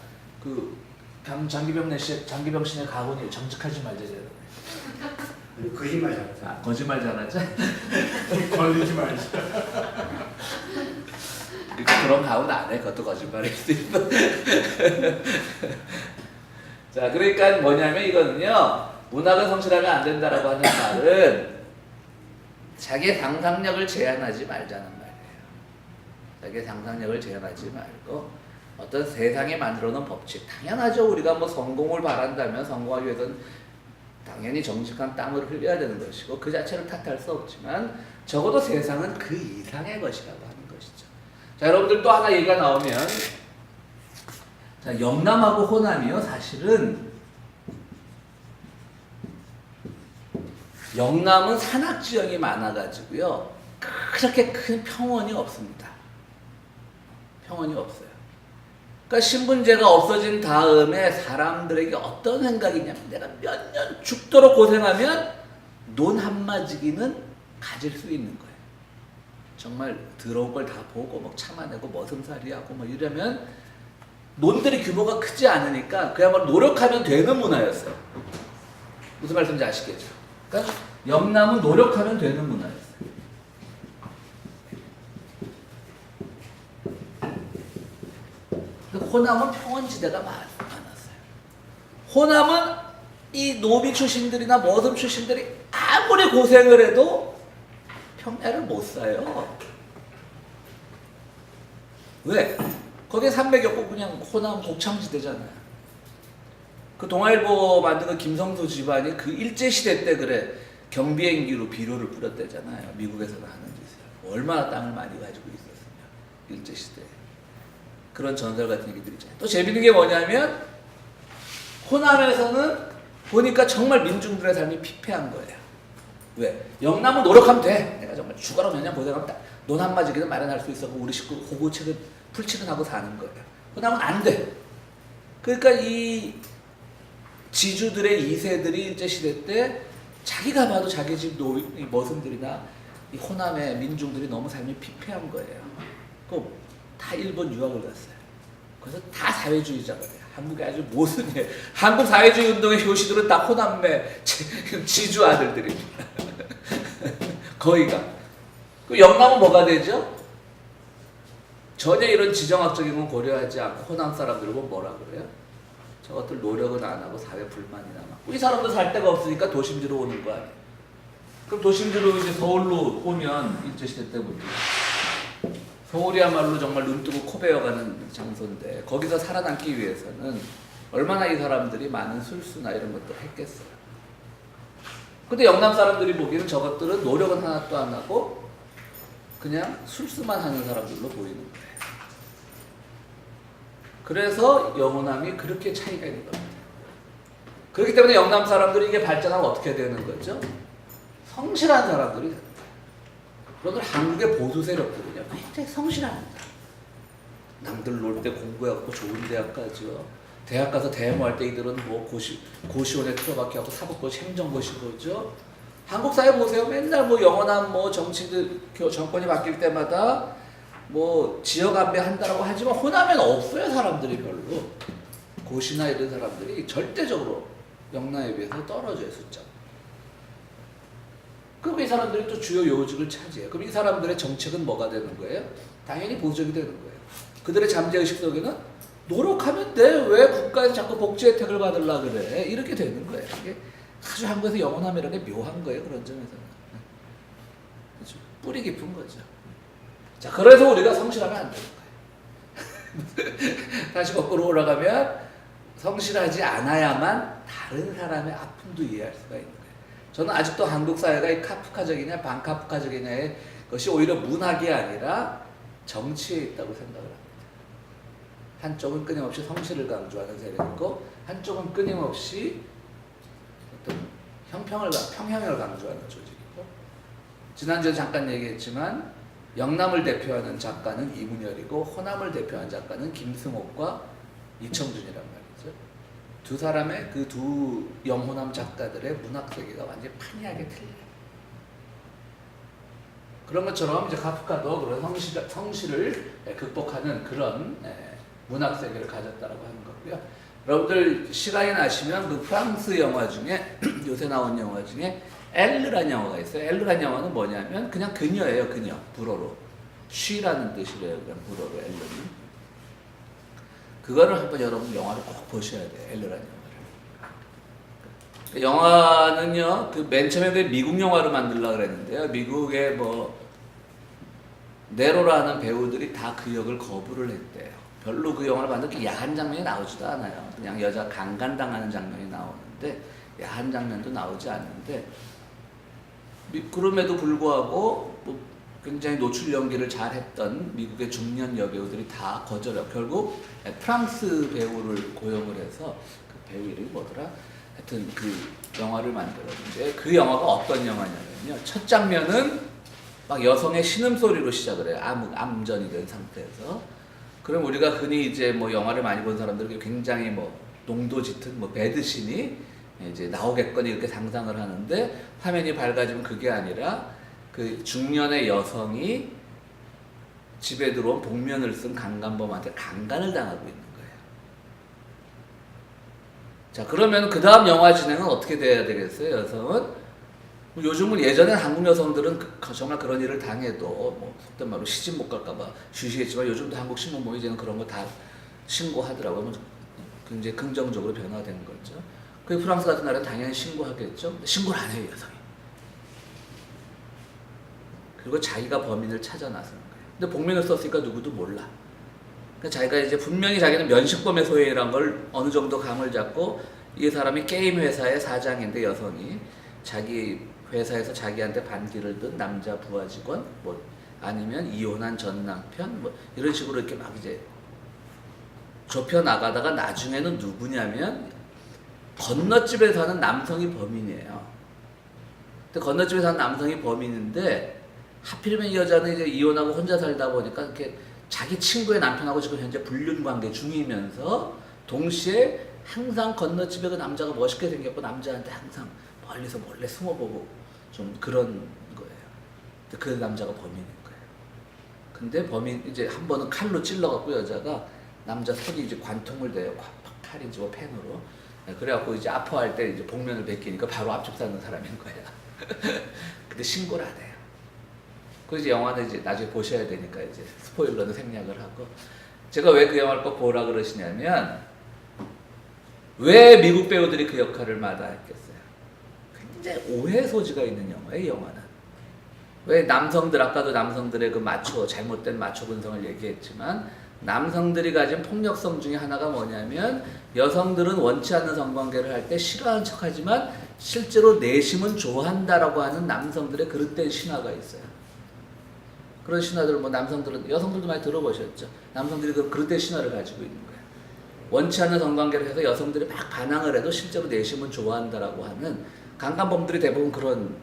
장기병 신의 가훈이 정직하지 말자잖아요. 거짓말 잘했어요. 거짓말 잘하자. 걸리지 말자. 그런 가훈 안 해. 그것도 거짓말일 수 있어. 자, 그러니까 뭐냐면 이거는요. 문학을 성실하면 안 된다라고 하는 말은 자기의 상상력을 제한하지 말자는 말이에요. 자기의 상상력을 제한하지 말고 어떤 세상에 만들어 놓은 법칙. 당연하죠. 우리가 뭐 성공을 바란다면 성공하기 위해서는 당연히 정직한 땀을 흘려야 되는 것이고 그 자체를 탓할 수 없지만 적어도 세상은 그 이상의 것이라고 하는 것이죠. 자, 여러분들 또 하나 얘기가 나오면 자, 영남하고 호남이요. 사실은 영남은 산악지형이 많아가지고요. 그렇게 큰 평원이 없습니다. 평원이 없어요. 그러니까 신분제가 없어진 다음에 사람들에게 어떤 생각이냐면 내가 몇 년 죽도록 고생하면 논 한마지기는 가질 수 있는 거예요. 정말 더러운 걸 다 보고 막 참아내고 머슴살이하고 뭐 이러면 논들이 규모가 크지 않으니까 그야말로 노력하면 되는 문화였어요. 무슨 말씀인지 아시겠죠? 그러니까 영남은 노력하면 되는 문화였어요. 호남은 평원지대가 많았어요. 호남은 이 노비 출신들이나 머슴 출신들이 아무리 고생을 해도 평야를 못 사요. 왜? 거기에 산맥이었고 그냥 호남 곡창지대잖아요. 그 동아일보 만든 그 김성수 집안이 그 일제시대 때 그래 경비행기로 비료를 뿌렸대잖아요. 미국에서는 하는 짓을. 얼마나 땅을 많이 가지고 있었으면 일제시대에. 그런 전설 같은 얘기들이 있잖아요. 또 재밌는 게 뭐냐면 호남에서는 보니까 정말 민중들의 삶이 피폐한 거예요. 왜? 영남은 노력하면 돼. 내가 정말 죽어라 몇 년 고생하면 논 한마디는 마련할 수 있어. 우리 식구 호구책은 풀칠은하고 사는 거예요. 호남은 안 돼. 그러니까 이 지주들의 2세들이 일제시대 때 자기가 봐도 자기 집 머슴들이나 이 호남의 민중들이 너무 삶이 피폐한 거예요. 다 일본 유학을 갔어요. 그래서 다 사회주의자가 돼요. 한국에 아주 모순이에요. 한국 사회주의 운동의 효시들은 다 호남의 지주 아들들입니다. 거의가. 그 영남은 뭐가 되죠? 전혀 이런 지정학적인 건 고려하지 않고 호남 사람들 보면 뭐라 그래요? 저것들 노력은 안 하고 사회 불만이 남았고 이 사람들 살 데가 없으니까 도심지로 오는 거 아니에요? 그럼 도심지로 이제 서울로 오면 일제시대 때부터 서울이야말로 정말 눈 뜨고 코 베어가는 장소인데 거기서 살아남기 위해서는 얼마나 이 사람들이 많은 술수나 이런 것들을 했겠어요. 근데 영남 사람들이 보기에는 저것들은 노력은 하나도 안 하고 그냥 술수만 하는 사람들로 보이는 거예요. 그래서 영호남이 그렇게 차이가 있는 겁니다. 그렇기 때문에 영남 사람들이 이게 발전하면 어떻게 되는 거죠? 성실한 사람들이 됩니다. 그런데 한국의 보수 세력들은요 굉장히 성실합니다. 남들 놀 때 공부해갖고 좋은 대학 가죠. 대학 가서 대모할 때 이들은 뭐 고시원에 틀어박혀 하고 사법고시 행정고시 보죠. 한국 사회 보세요. 맨날 뭐 영원한 뭐 정치들 정권이 바뀔 때마다 뭐 지역 안배 한다라고 하지만 호남엔 없어요. 사람들이 별로 고시나 이런 사람들이 절대적으로 영남에 비해서 떨어져요. 숫자. 그럼 이 사람들이 또 주요 요직을 차지해요. 그럼 이 사람들의 정책은 뭐가 되는 거예요? 당연히 보수적이 되는 거예요. 그들의 잠재의식 속에는 노력하면 돼. 왜 국가에서 자꾸 복지 혜택을 받으려고 그래. 이렇게 되는 거예요. 이게 아주 한국에서 영원함이라는 게 묘한 거예요. 그런 점에서는. 그렇죠? 뿌리 깊은 거죠. 자, 그래서 우리가 성실하면 안 되는 거예요. 다시 거꾸로 올라가면 성실하지 않아야만 다른 사람의 아픔도 이해할 수가 있는 거예요. 저는 아직도 한국 사회가 이 카프카적이냐 반카프카적이냐의 것이 오히려 문학이 아니라 정치에 있다고 생각을 합니다. 한쪽은 끊임없이 성실을 강조하는 세력이고 한쪽은 끊임없이 어떤 평형을 강조하는 조직이고 지난주에 잠깐 얘기했지만 영남을 대표하는 작가는 이문열이고 호남을 대표하는 작가는 김승옥과 이청준이란 말이죠. 두 사람의 그 두 영호남 작가들의 문학 세계가 완전히 판이하게 틀려요. 그런 것처럼 이제 카프카도 그런 성실을 극복하는 그런 문학 세계를 가졌다라고 하는 거고요. 여러분들 시간이 나시면 그 프랑스 영화 중에 요새 나온 영화 중에 엘르란 영화가 있어요. 엘르란 영화는 뭐냐면 그냥 그녀예요. 그녀. 불어로. 쉬라는 뜻이래요. 그냥 불어로 엘르는. 그거를 한번 여러분 영화를 꼭 보셔야 돼요. 엘르란 영화를. 영화는요. 그 맨 처음에 미국 영화로 만들려고 그랬는데요. 미국의 뭐 네로라는 배우들이 다 그 역을 거부를 했대요. 별로 그 영화를 봤는데 그 야한 장면이 나오지도 않아요. 그냥 여자 강간당하는 장면이 나오는데 야한 장면도 나오지 않는데 그럼에도 불구하고 뭐 굉장히 노출 연기를 잘했던 미국의 중년 여배우들이 다 거절해요. 결국 프랑스 배우를 고용을 해서 그 배우 이름이 뭐더라? 하여튼 그 영화를 만들었는데 그 영화가 어떤 영화냐면요. 첫 장면은 막 여성의 신음소리로 시작을 해요. 암전이 된 상태에서. 그럼 우리가 흔히 이제 뭐 영화를 많이 본 사람들은 굉장히 뭐 농도 짙은 뭐 배드신이 이제 나오겠거니 이렇게 상상을 하는데 화면이 밝아지면 그게 아니라 그 중년의 여성이 집에 들어온 복면을 쓴 강간범한테 강간을 당하고 있는 거예요. 자, 그러면 그 다음 영화 진행은 어떻게 돼야 되겠어요? 여성은 요즘은 예전에 한국 여성들은 정말 그런 일을 당해도 뭐 속된 말로 시집 못 갈까봐 쉬시겠지만 요즘도 한국 신문 보면 이제는 그런 거 다 신고하더라고요. 굉장히 긍정적으로 변화되는 거죠. 그 프랑스 같은 나라는 당연히 신고하겠죠. 근데 신고를 안 해요, 여성이. 그리고 자기가 범인을 찾아 나서는 거예요. 근데 복면을 썼으니까 누구도 몰라. 그러니까 자기가 이제 분명히 자기는 면식범의 소행이란 걸 어느 정도 감을 잡고 이 사람이 게임 회사의 사장인데 여성이 자기 회사에서 자기한테 반기를 든 남자 부하 직원 뭐 아니면 이혼한 전 남편 뭐 이런 식으로 이렇게 막 이제 좁혀 나가다가 나중에는 누구냐면 건너집에 사는 남성이 범인이에요. 근데 건너집에 사는 남성이 범인인데 하필이면 이 여자는 이제 이혼하고 혼자 살다 보니까 이렇게 자기 친구의 남편하고 지금 현재 불륜 관계 중이면서 동시에 항상 건너집에 그 남자가 멋있게 생겼고 남자한테 항상 멀리서 몰래 숨어보고 좀 그런 거예요. 근데 그 남자가 범인인 거예요. 근데 범인 이제 한 번은 칼로 찔러갖고 여자가 남자 속이 이제 관통을 대요. 칼인지 뭐 펜으로. 그래갖고 이제 아파할 때 이제 복면을 벗기니까 바로 압축사는 사람인 거야. 근데 신고를 안 해요. 그래서 영화는 이제 나중에 보셔야 되니까 이제 스포일러는 생략을 하고 제가 왜 그 영화를 꼭 보라 그러시냐면 왜 미국 배우들이 그 역할을 마다했겠어요? 굉장히 오해 소지가 있는 영화예요, 이 영화는. 왜 남성들, 아까도 남성들의 그 마초, 잘못된 마초 근성을 얘기했지만 남성들이 가진 폭력성 중에 하나가 뭐냐면 여성들은 원치 않는 성관계를 할 때 싫어하는 척하지만 실제로 내심은 좋아한다라고 하는 남성들의 그릇된 신화가 있어요. 그런 신화들을 뭐 남성들은 여성들도 많이 들어보셨죠. 남성들이 그 그릇된 신화를 가지고 있는 거예요. 원치 않는 성관계를 해서 여성들이 막 반항을 해도 실제로 내심은 좋아한다라고 하는 강간범들이 대부분 그런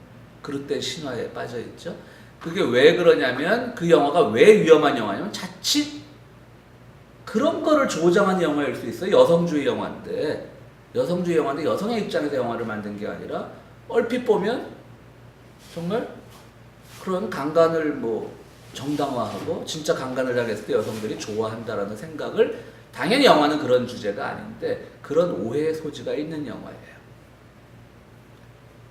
그릇된 신화에 빠져 있죠. 그게 왜 그러냐면 그 영화가 왜 위험한 영화냐면 자칫 그런 거를 조장한 영화일 수 있어요. 여성주의 영화인데 여성의 입장에서 영화를 만든 게 아니라 얼핏 보면 정말 그런 강간을 뭐 정당화하고 진짜 강간을 당했을 때 여성들이 좋아한다라는 생각을 당연히 영화는 그런 주제가 아닌데 그런 오해의 소지가 있는 영화예요.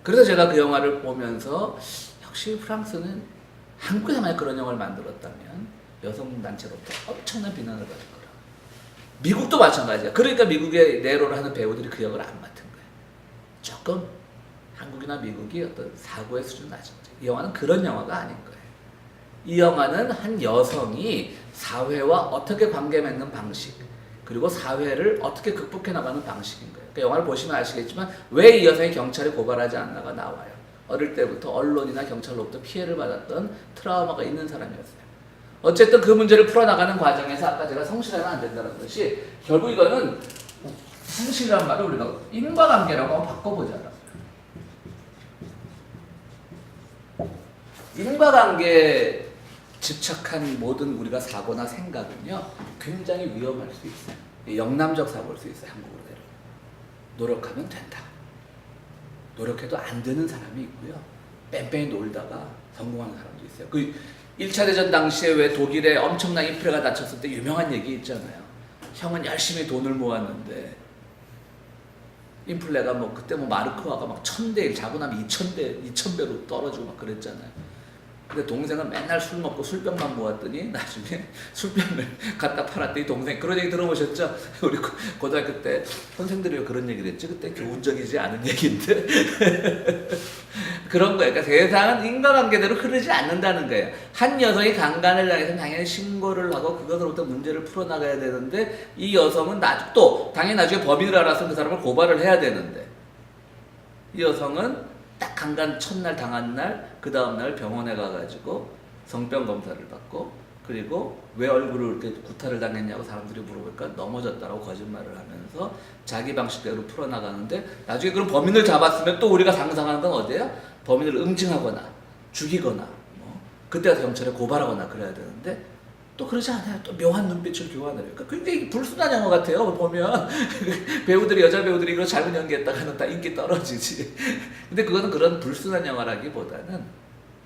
그래서 제가 그 영화를 보면서 역시 프랑스는 한국에서 만약 그런 영화를 만들었다면 여성단체로부터 엄청난 비난을 받을 거라. 미국도 마찬가지야. 그러니까 미국의 내로를 하는 배우들이 그 역을 안 맡은 거예요. 조금 한국이나 미국이 어떤 사고의 수준이 낮은 거죠. 이 영화는 그런 영화가 아닌 거예요. 이 영화는 한 여성이 사회와 어떻게 관계 맺는 방식 그리고 사회를 어떻게 극복해 나가는 방식인 거예요. 그러니까 영화를 보시면 아시겠지만 왜 이 여성이 경찰에 고발하지 않나가 나와요. 어릴 때부터 언론이나 경찰로부터 피해를 받았던 트라우마가 있는 사람이었어요. 어쨌든 그 문제를 풀어나가는 과정에서 아까 제가 성실하면 안 된다는 것이 결국 이거는 성실이란 말을 우리가 인과관계라고 한번 바꿔보자고요. 인과관계에 집착한 모든 우리가 사고나 생각은요 굉장히 위험할 수 있어요. 영남적 사고일 수 있어요. 한국으로 대로 노력하면 된다. 노력해도 안 되는 사람이 있고요. 뺑뺑이 놀다가 성공하는 사람도 있어요. 그 1차 대전 당시에 왜 독일에 엄청난 인플레가 닥쳤을 때 유명한 얘기 있잖아요. 형은 열심히 돈을 모았는데 인플레가 뭐 그때 뭐 마르크화가 막 1000대 1 자고 나면 2000배로 떨어지고 막 그랬잖아요. 근데 동생은 맨날 술 먹고 술병만 모았더니 나중에 술병을 갖다 팔았더니 동생 그런 얘기 들어보셨죠? 우리 고등학교 때 선생들이 그런 얘기를 했지. 그때 교훈적이지 않은 얘기인데 그런 거예요. 그러니까 세상은 인과관계대로 흐르지 않는다는 거예요. 한 여성이 강간을 당해서는 당연히 신고를 하고 그것으로부터 문제를 풀어나가야 되는데 이 여성은 또 당연히 나중에 법인을 알아서 그 사람을 고발을 해야 되는데 이 여성은 딱 강간 첫날 당한 날 그 다음날 병원에 가가지고 성병 검사를 받고 그리고 왜 얼굴을 이렇게 구타를 당했냐고 사람들이 물어보니까 넘어졌다고 거짓말을 하면서 자기 방식대로 풀어나가는데 나중에 그런 범인을 잡았으면 또 우리가 상상하는 건 어디예요? 범인을 응징하거나 죽이거나 뭐 그때 가서 경찰에 고발하거나 그래야 되는데 또 그러지 않아요. 또 묘한 눈빛을 교환을 해요. 그러니까 굉장히 불순한 영화 같아요. 보면 배우들이 여자 배우들이 이거 잘못 연기했다가는 다 인기 떨어지지. 근데 그거는 그런 불순한 영화라기보다는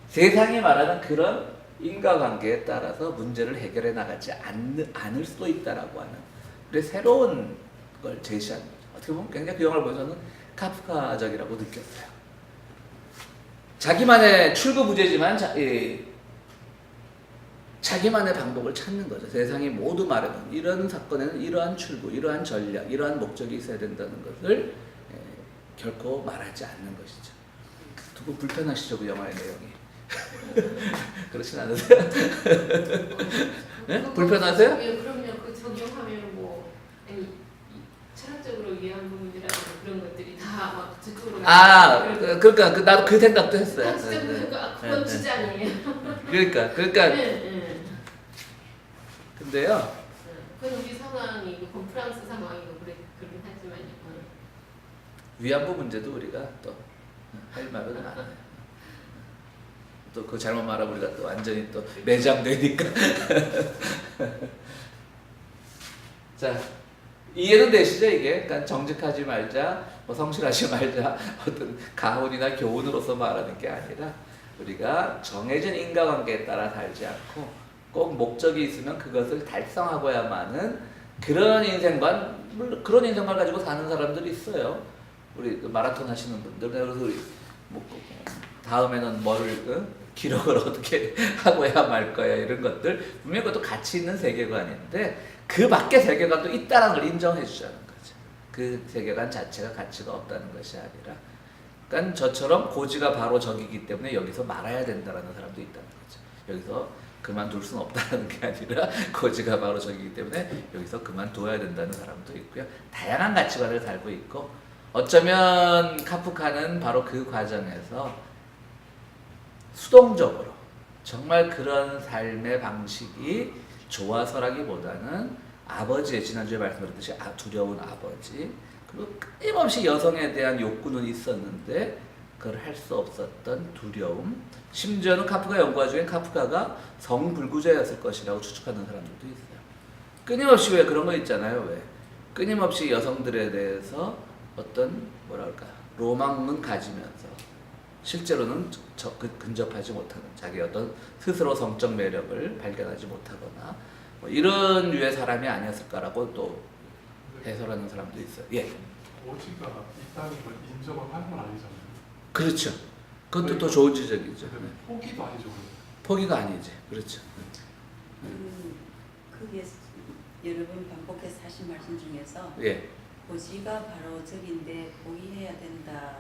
세상이 말하는 그런 인과관계에 따라서 문제를 해결해 나가지 않을 수도 있다라고 하는 그래서 새로운 걸 제시한 거죠. 어떻게 보면 굉장히 그 영화를 보면서는 카프카적이라고 느꼈어요. 자기만의 출구부재지만 자기만의 방법을 찾는 거죠. 세상이 모두 말해도 이런 사건에는 이러한 출구, 이러한 전략, 이러한 목적이 있어야 된다는 것을 결코 말하지 않는 것이죠. 두 분 불편하시죠? 그 영화의 내용이. 그렇진 않으세요? 네? 불편하세요? 예, 그럼요. 그 적용하면 뭐 아니 철학적으로 위안부문제라든가 그런 것들이 다 막 저쪽으로 그러니까 나도 그 생각도 했어요. 진짜 그건 진짜 아니에요. 그러니까 네. 근데요. 그건 우리 상황이고 프랑스 상황이고 그렇긴 하지만요. 위안부 문제도 우리가 또 할 말은 많아요. 또 그 잘못 말하면 우리가 또 완전히 또 매장되니까. 자, 이해는 되시죠 이게? 그러니까 정직하지 말자, 뭐 성실하지 말자, 어떤 가훈이나 교훈으로서 말하는 게 아니라 우리가 정해진 인과관계에 따라 살지 않고 꼭 목적이 있으면 그것을 달성하고야만은 그런 인생관 가지고 사는 사람들이 있어요. 우리 마라톤 하시는 분들, 그래서 우리 뭐 다음에는 기록을 어떻게 하고야 말 거야 이런 것들 분명히 그것도 가치 있는 세계관인데 그 밖의 세계관도 있다는 걸 인정해 주자는 거죠. 그 세계관 자체가 가치가 없다는 것이 아니라, 그러니까 저처럼 고지가 바로 저기기 때문에 여기서 말아야 된다는 사람도 있다는 거죠. 여기서 그만둘 수는 없다는 게 아니라 고지가 바로 저기기 때문에 여기서 그만둬야 된다는 사람도 있고요. 다양한 가치관을 살고 있고, 어쩌면 카프카는 바로 그 과정에서 수동적으로 정말 그런 삶의 방식이 좋아서라기보다는 아버지의, 지난주에 말씀드렸듯이 두려운 아버지, 그리고 끊임없이 여성에 대한 욕구는 있었는데 그걸 할 수 없었던 두려움, 심지어는 카프카 연구가 중에 카프카가 성불구자였을 것이라고 추측하는 사람들도 있어요. 끊임없이 왜 그런 거 있잖아요. 왜 끊임없이 여성들에 대해서 어떤 로망은 가지면서 실제로는 근접하지 못하는, 자기 어떤 스스로 성적 매력을 발견하지 못하거나 뭐 이런 류의 사람이 아니었을까라고 또 해설하는 사람도 있어요. 예. 고지가 있다는 걸 인정을 하는 건 아니잖아요. 그렇죠. 그것도 또 좋은 지적이죠. 포기도 아니죠. 포기가 아니지. 그렇죠. 그게 여러 번 반복해서 하신 말씀 중에서 예. 고지가 바로 저긴데 포기해야 된다.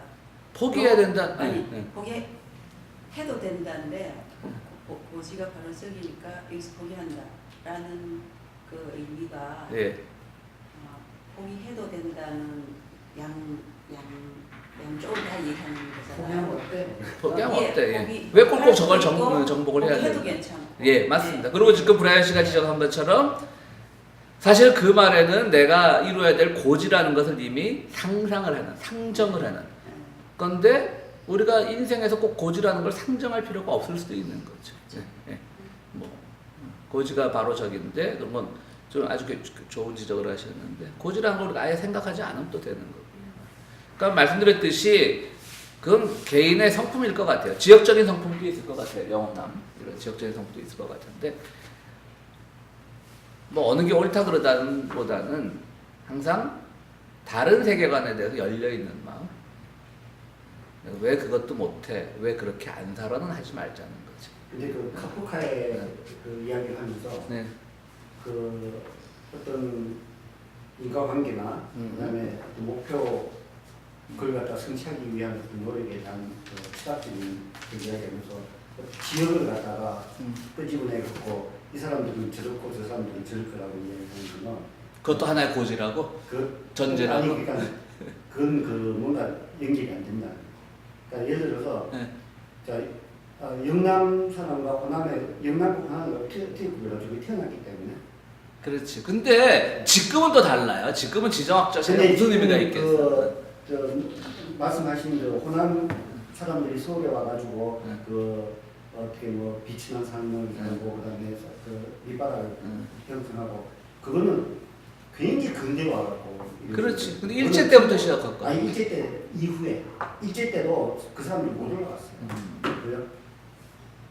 포기해야 된다. 아니, 네. 포기해도 된다는데 고지가 바로 저기니까 여기서 포기한다라는 그 의미가 예. 포기해도 된다는 양쪽을 다 얘기하는 포기하면 거잖아요. 어때? 포기하면 예, 어때? 예. 포기- 왜 꼭꼭 저걸 포기해도 정복을 해야 포기해도 되나? 괜찮고. 예, 맞습니다. 네. 그리고 지금 브라이언 씨가 지적한 것처럼 사실 그 말에는 내가 이루어야 될 고지라는 것을 이미 상정을 하는 건데, 우리가 인생에서 꼭 고지라는 걸 상정할 필요가 없을 수도 있는 거죠. 예, 예. 뭐 고지가 바로 저기인데, 그런 건 좀 아주 좋은 지적을 하셨는데, 고지라는 걸 우리가 아예 생각하지 않으면 또 되는 거고요. 그러니까 말씀드렸듯이 그건 개인의 성품일 것 같아요. 지역적인 성품도 있을 것 같아요. 영혼남 이런 지역적인 성품도 있을 것 같은데, 뭐 어느 게 옳다 그러다는 보다는 항상 다른 세계관에 대해서 열려있는 마음, 왜 그것도 못해, 왜 그렇게 안 살아는 하지 말자는 거죠. 근데 그 카프카의 그 이야기를 하면서 네. 그 어떤 인과관계나 그다음에 어떤 목표, 그걸 갖다 성취하기 위한 그 노력에 대한 그 시각적인 그 이야기하면서 지역을 갖다가 끄집어내 갖고 이 사람들은 저렇고 저 사람들은 저럴 거라고 이야기하는 거는 그것도 하나의 고지라고? 전제라고? 아니, 그러니까 그건 그 뭔가 연결이 안 된다. 그러니까 예를 들어서 네. 자, 영남 사람과 영남과 호남이 어떻게 구별하죠? 태어났기 때문에. 그렇지. 근데 지금은 또 달라요. 지금은 지정학적 차이가 근데 무슨 의미가 지금 있겠어? 말씀하신 그 호남 사람들이 서울에 와가지고 네. 그 어떻게 뭐 비친한 삶을 살고 그다음에 그 밑바닥을 형성하고, 그거는 굉장히 근대 와갖고. 그렇지. 근데 일제 때부터 시작했거든. 아니 일제 때 이후에 일제 때도 그 사람들이 못 올라갔어요. 그래요?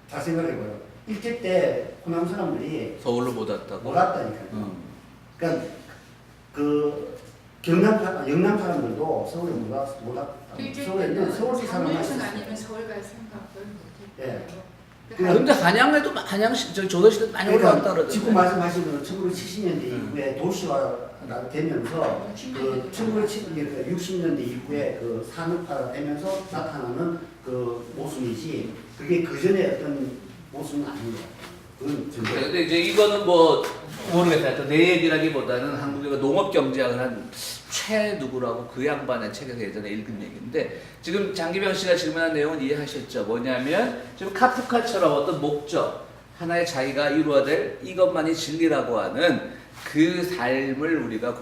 잘 생각해봐요. 일제 때 호남 사람들이 서울로 못 왔다고? 못 왔다니까요. 그러니까 그 영남 사람들도 서울에 서울에 있는 서울시 사람만 장례식 아니면 서울 갈 생각을 예. 못했어요. 근데 한양에도 한양시 저기 조선시대 많이 올라왔다 그러던데. 지금 말씀하신 그 1970년대 이후에 도시화가 되면서 그 1960년대 이후에 그 산업화가 되면서 나타나는 그 모순이지 그게 그 전에 어떤 모순은 아닌 것 같아요. 그건 전제. 근데 이제 이거는 뭐 모르겠어요. 내 얘기라기보다는 한국의 농업 경제학을 한 최 누구라고 그 양반의 책에서 예전에 읽은 얘기인데 지금 장기병 씨가 질문한 내용은 이해하셨죠? 뭐냐면 지금 카프카처럼 어떤 목적 하나의 자기가 이루어야 될 이것만이 진리라고 하는 그 삶을 우리가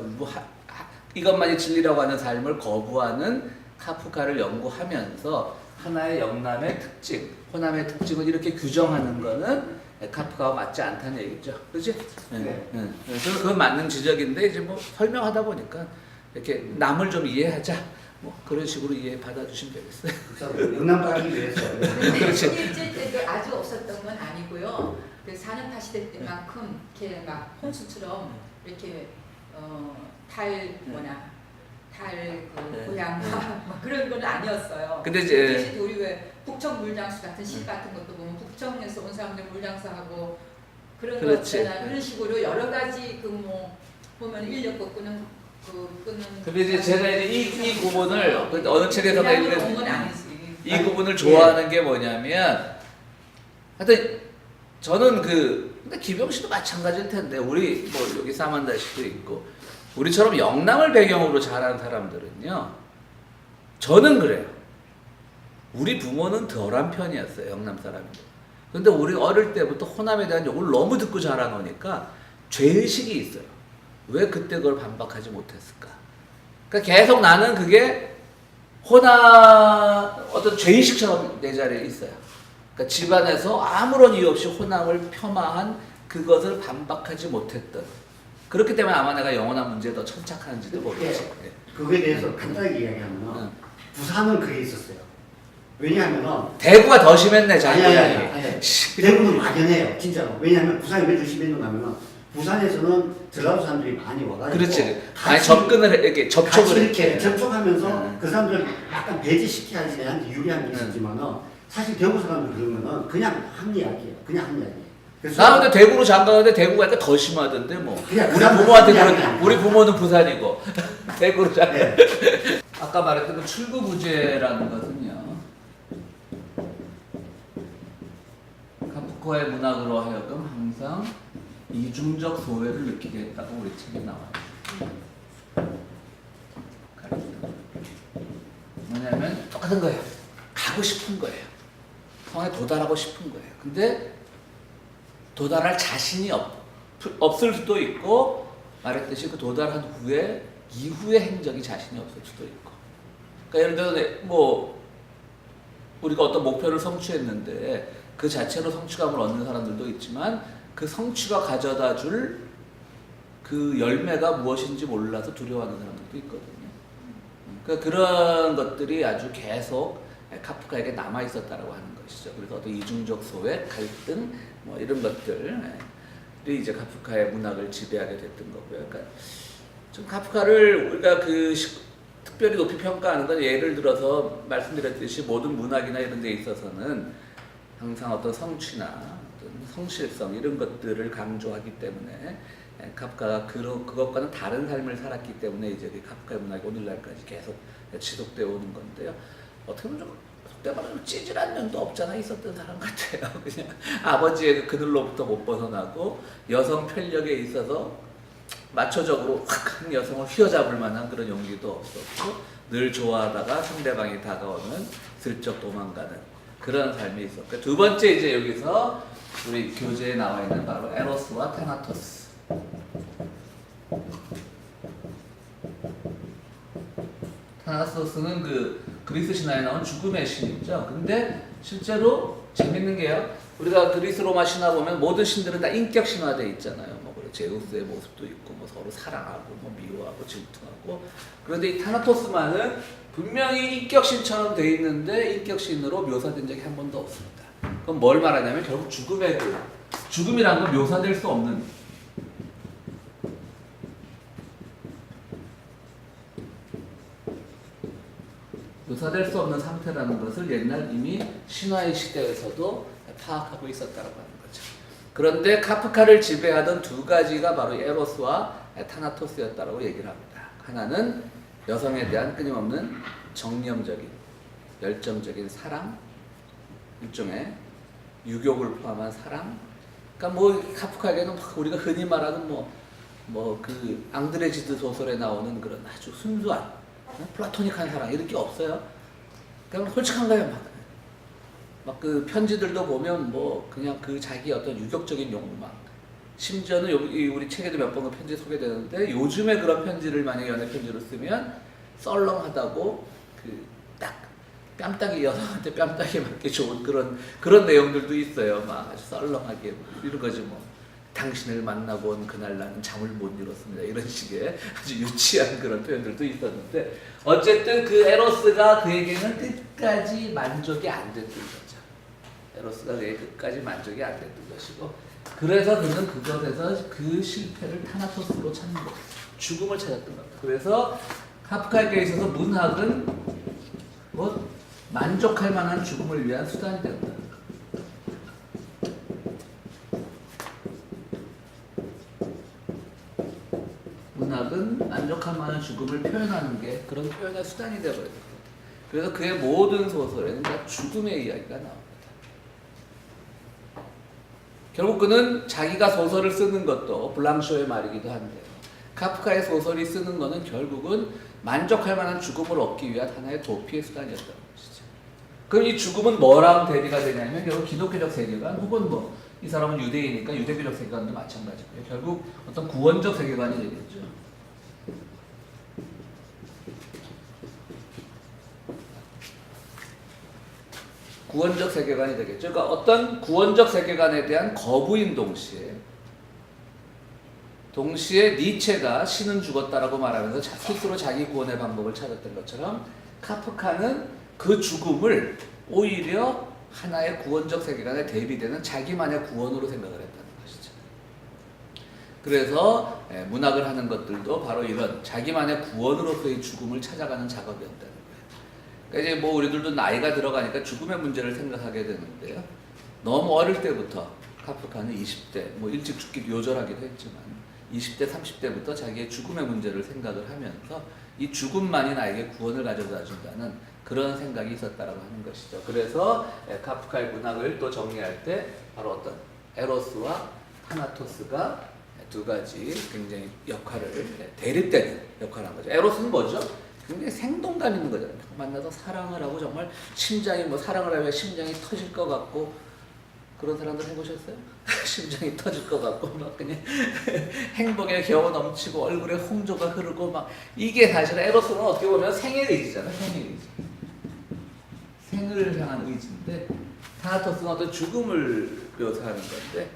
이것만이 진리라고 하는 삶을 거부하는 카프카를 연구하면서 하나의 영남의 특징, 호남의 특징을 이렇게 규정하는 거는 카프카와 맞지 않다는 얘기죠. 그렇지? 네. 그래서 그건 맞는 지적인데 이제 뭐 설명하다 보니까 이렇게 남을 좀 이해하자. 뭐 그런 식으로 이해 받아주시면 되겠어요. 그래서 영남 가기 위해서 근데 그렇죠. 일제 때도 아주 없었던 건 아니고요. 그 산업화 시대 때만큼 이렇게 막 홍수처럼 이렇게 달 네. 고향화 뭐 그런 건 아니었어요. 근데 이제 대신 우리 왜 북청 물장수 같은 시 같은 것도 보면 북청에서 온 사람들 물장수하고 그런 거 그렇지. 있잖아. 그런 식으로 여러 가지 그 뭐 보면 인력 끄는 근데 이제 제가 이제 이 구분을 어느 책에서가 건 읽은 아니지. 이 구분을 좋아하는 게 뭐냐면 하여튼 저는 근데 기병 씨도 마찬가지일 텐데 우리 뭐 여기 사만다 씨도 있고 우리처럼 영남을 배경으로 자란 사람들은요 저는 그래요. 우리 부모는 덜한 편이었어요. 영남 사람인데. 근데 우리 어릴 때부터 호남에 대한 욕을 너무 듣고 자라놓으니까 죄의식이 있어요. 왜 그때 그걸 반박하지 못했을까? 그러니까 계속 나는 그게 어떤 죄의식처럼 내 자리에 있어요. 그러니까 집안에서 아무런 이유 없이 호남을 폄하한 그것을 반박하지 못했던. 그렇기 때문에 아마 내가 영원한 문제에 더 천착하는지도 모르겠지. 그거에 대해서 간단하게 이야기하면 부산은 그게 있었어요. 왜냐하면은 대구가 더 심했네, 자기 아니, 고향이. 대구는 막연해요, 진짜로. 왜냐하면 부산이 왜 더 심했는가면 부산에서는 전라도 사람들이 많이 와가지고 그렇지. 많이 접근을 이렇게 접촉을 같이 이렇게 이렇게. 접촉하면서 그 사람들 약간 배제시켜야지 내한테 유리한 게 있었지만은 사실 대구 사람들 그러면은 그냥 한 이야기예요. 그냥 한 이야기. 그래서 나 근데 대구로 장가가는데 대구가 약간 더 심하던데 뭐. 그냥 우리 부산 부모한테 부산 그런 이야기 우리 부모는 부산이고 대구로 장가. 네. 아까 말했던 그 출구부재라는 것은요. 카프카의 문학으로 하여금 항상 이중적 소외를 느끼게 했다고 우리 책에 나와요. 뭐냐면 똑같은 거예요. 가고 싶은 거예요. 성에 도달하고 싶은 거예요. 근데 도달할 자신이 없을 수도 있고 말했듯이 그 도달한 후에 이후의 행적이 자신이 없을 수도 있고. 그러니까 예를 들어 뭐 우리가 어떤 목표를 성취했는데 그 자체로 성취감을 얻는 사람들도 있지만 그 성취가 가져다 줄 그 열매가 무엇인지 몰라서 두려워하는 사람들도 있거든요. 그러니까 그런 것들이 아주 계속 카프카에게 남아 있었다라고 하는 것이죠. 그래서 어떤 이중적 소외, 갈등, 뭐 이런 것들이 이제 카프카의 문학을 지배하게 됐던 거고요. 그러니까 좀 카프카를 우리가 특별히 높이 평가하는 건 예를 들어서 말씀드렸듯이 모든 문학이나 이런 데 있어서는 항상 어떤 성취나 어떤 성실성 이런 것들을 강조하기 때문에 카프카가 그것과는 다른 삶을 살았기 때문에 이제 카프카의 문학이 오늘날까지 계속 지속되어 오는 건데요. 어떻게 보면 좀 속된 말로 좀 찌질한 면도 없잖아 있었던 사람 같아요. 그냥 아버지의 그늘로부터 못 벗어나고 여성 편력에 있어서 마초적으로 확 여성을 휘어잡을 만한 그런 용기도 없었고 늘 좋아하다가 상대방이 다가오면 슬쩍 도망가는 그런 삶이 있었고 두 번째 이제 여기서 우리 교재에 나와 있는 바로 에로스와 테나토스. 테나토스는 그 그리스 신화에 나온 죽음의 신이죠. 근데 실제로 재밌는 게요. 우리가 그리스 로마 신화 보면 모든 신들은 다 인격 신화돼 있잖아요. 뭐 제우스의 모습도 있고 뭐 서로 사랑하고 뭐 미워하고 질투하고. 그런데 이 타나토스만은 분명히 인격신처럼 돼 있는데 인격신으로 묘사된 적이 한 번도 없습니다. 그럼 뭘 말하냐면 결국 죽음이라는 건 묘사될 수 없는 구사될 수 없는 상태라는 것을 옛날 이미 신화의 시대에서도 파악하고 있었다고 하는 거죠. 그런데 카프카를 지배하던 두 가지가 바로 에로스와 타나토스였다고 얘기를 합니다. 하나는 여성에 대한 끊임없는 정념적인 열정적인 사랑, 일종의 유욕을 포함한 사랑. 그러니까 뭐 카프카에게는 우리가 흔히 말하는 뭐 그 앙드레지드 소설에 나오는 그런 아주 순수한 플라토닉한 사랑 이런 게 없어요. 그냥 솔직한 거예요. 막 그 편지들도 보면 뭐 그냥 그 자기 어떤 유격적인 욕망. 심지어는 여기 우리 책에도 몇 번 그 편지 소개되는데 요즘에 그런 편지를 만약에 연애 편지로 쓰면 썰렁하다고 그 딱 뺨따기 여성한테 뺨따기 맞게 좋은 그런 내용들도 있어요. 막 아주 썰렁하게 이런 거지 뭐. 당신을 만나고 온 그날 나는 잠을 못 이뤘습니다. 이런 식의 아주 유치한 그런 표현들도 있었는데 어쨌든 그 에로스가 그에게는 끝까지 만족이 안 됐던 거죠. 에로스가 그에게 끝까지 만족이 안 됐던 것이고 그래서 그는 그것에서 그 실패를 타나토스로 찾는 것, 죽음을 찾았던 겁니다. 그래서 카프카에게 있어서 문학은 뭐 만족할 만한 죽음을 위한 수단이 된다. 문학은 만족할 만한 죽음을 표현하는 게 그런 표현의 수단이 되어버렸다. 그래서 그의 모든 소설에는 다 죽음의 이야기가 나옵니다. 결국 그는 자기가 소설을 쓰는 것도 블랑쇼의 말이기도 한데요. 카프카의 소설이 쓰는 것은 결국은 만족할 만한 죽음을 얻기 위한 하나의 도피의 수단이었다는 것이죠. 그럼 이 죽음은 뭐랑 대비가 되냐면 결국 기독교적 세계관 혹은 뭐 이 사람은 유대이니까 유대교적 세계관도 마찬가지고요. 결국 어떤 구원적 세계관이 되겠죠. 구원적 세계관이 되겠죠. 그러니까 어떤 구원적 세계관에 대한 거부인 동시에 니체가 신은 죽었다라고 말하면서 스스로 자기 구원의 방법을 찾았던 것처럼 카프카는 그 죽음을 오히려 하나의 구원적 세계관에 대비되는 자기만의 구원으로 생각을 했다는 것이죠. 그래서 문학을 하는 것들도 바로 이런 자기만의 구원으로서의 죽음을 찾아가는 작업이었다는 거예요. 그러니까 이제 뭐 우리들도 나이가 들어가니까 죽음의 문제를 생각하게 되는데요. 너무 어릴 때부터 카프카는 20대, 뭐 일찍 죽기 요절하기도 했지만 20대, 30대부터 자기의 죽음의 문제를 생각을 하면서 이 죽음만이 나에게 구원을 가져다 준다는 그런 생각이 있었다라고 하는 것이죠. 그래서 카프카의 문학을 또 정리할 때 바로 어떤 에로스와 타나토스가 두 가지 굉장히 역할을 대립되는 역할을 한 거죠. 에로스는 뭐죠? 굉장히 생동감 있는 거잖아요. 만나서 사랑을 하고 정말 심장이 뭐 사랑을 하면 심장이 터질 것 같고 그런 사람들 해보셨어요? 심장이 터질 것 같고 막 그냥 행복에 겨워 넘치고 얼굴에 홍조가 흐르고 막 이게 사실 에로스는 어떻게 보면 생의 의지잖아요. 생의 의지. 생을 향한 의지인데 타나토스는 어떤 죽음을 묘사하는 건데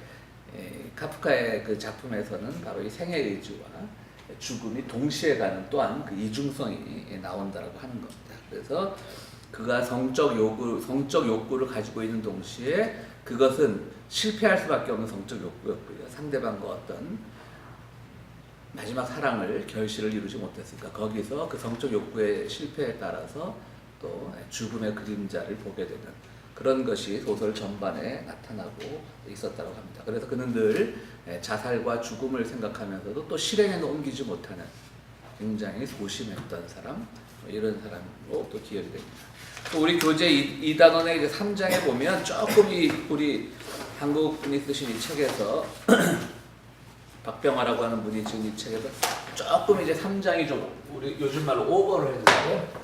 카프카의 그 작품에서는 바로 이 생의 의지와 죽음이 동시에 가는 또한 그 이중성이 나온다라고 하는 겁니다. 그래서 그가 성적 욕구를 가지고 있는 동시에 그것은 실패할 수밖에 없는 성적 욕구였고요. 상대방과 어떤 마지막 사랑을 결실을 이루지 못했으니까 거기서 그 성적 욕구의 실패에 따라서 또 죽음의 그림자를 보게 되는 그런 것이 소설 전반에 나타나고 있었다고 합니다. 그래서 그는 늘 자살과 죽음을 생각하면서도 또 실행에 옮기지 못하는 굉장히 소심했던 사람, 이런 사람으로 또 기억이 됩니다. 또 우리 교재 2단원의 이제 3장에 보면 조금 우리 한국 분이 쓰신 이 책에서 박병화라고 하는 분이 지금 이 책에서 조금 이제 3장이 좀 우리 요즘 말로 오버를 해주세요.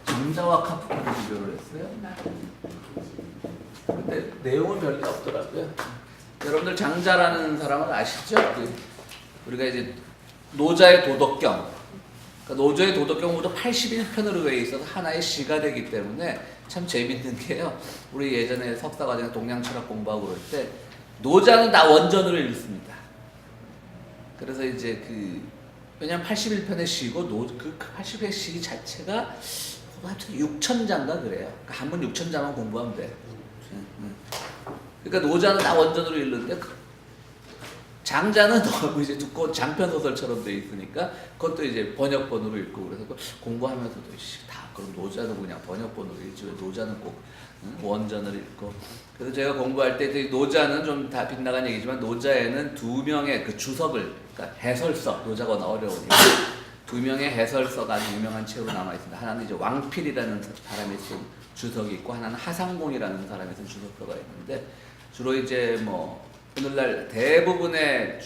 장자와 카프카를 비교를 했어요. 근데 내용은 별게 없더라고요. 여러분들 장자라는 사람을 아시죠? 우리가 이제 노자의 도덕경, 그러니까 노자의 도덕경부터 81편으로 돼 있어서 하나의 시가 되기 때문에 참 재밌는 게요. 우리 예전에 석사과정에 동양철학 공부하고 그럴 때 노자는 다 원전으로 읽습니다. 그래서 이제 왜냐면 81편의 시고 그 81편의 시 자체가 한 6,000자인가 그래요. 그러니까 한 번 6,000자만 공부하면 돼. 그러니까 노자는 다 원전으로 읽는데 장자는 너무 이제 두꺼운 장편 소설처럼 돼 있으니까 그것도 이제 번역본으로 읽고 그래서 공부하면서도 다 그럼 노자는 그냥 번역본으로 읽지 왜 노자는 꼭 원전을 읽고. 그래서 제가 공부할 때 노자는 좀 다 빗나간 얘기지만 노자에는 두 명의 그 주석을, 그러니까 해설서, 노자가 어려우니까 두 명의 해설서가 아주 유명한 책으로 남아 있습니다. 하나는 이제 왕필이라는 사람이 쓴 주석이 있고 하나는 하상봉이라는 사람이 쓴 주석서가 있는데 주로 이제 뭐 오늘날 대부분의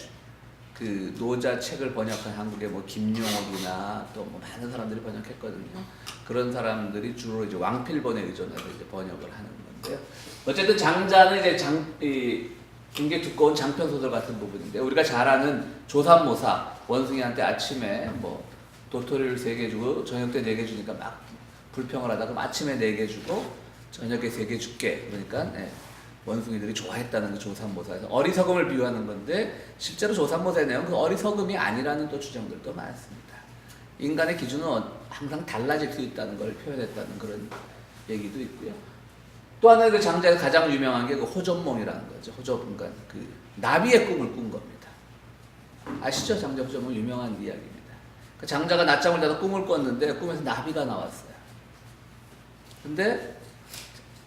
그 노자 책을 번역한 한국의 뭐 김용옥이나 또 뭐 많은 사람들이 번역했거든요. 그런 사람들이 주로 이제 왕필본에 의존해서 이제 번역을 하는 건데요. 어쨌든 장자는 이제 굉장히 두꺼운 장편 소설 같은 부분인데 우리가 잘 아는 조삼모사 원숭이한테 아침에 뭐 도토리를 3개 주고 저녁 때 4개 주니까 막 불평을 하다가 그럼 아침에 4개 주고 저녁에 3개 줄게 그러니까 원숭이들이 좋아했다는 그 조삼모사에서 어리석음을 비유하는 건데 실제로 조삼모사의 내용은 그 어리석음이 아니라는 또 주장들도 많습니다. 인간의 기준은 항상 달라질 수 있다는 걸 표현했다는 그런 얘기도 있고요. 또 하나의 그 장자에서 가장 유명한 게 그 호접몽이라는 거죠. 호접몽, 그 나비의 꿈을 꾼 겁니다. 아시죠? 장자 호접몽 유명한 이야기입니다. 그 장자가 낮잠을 자다 꿈을 꿨는데 꿈에서 나비가 나왔어요. 근데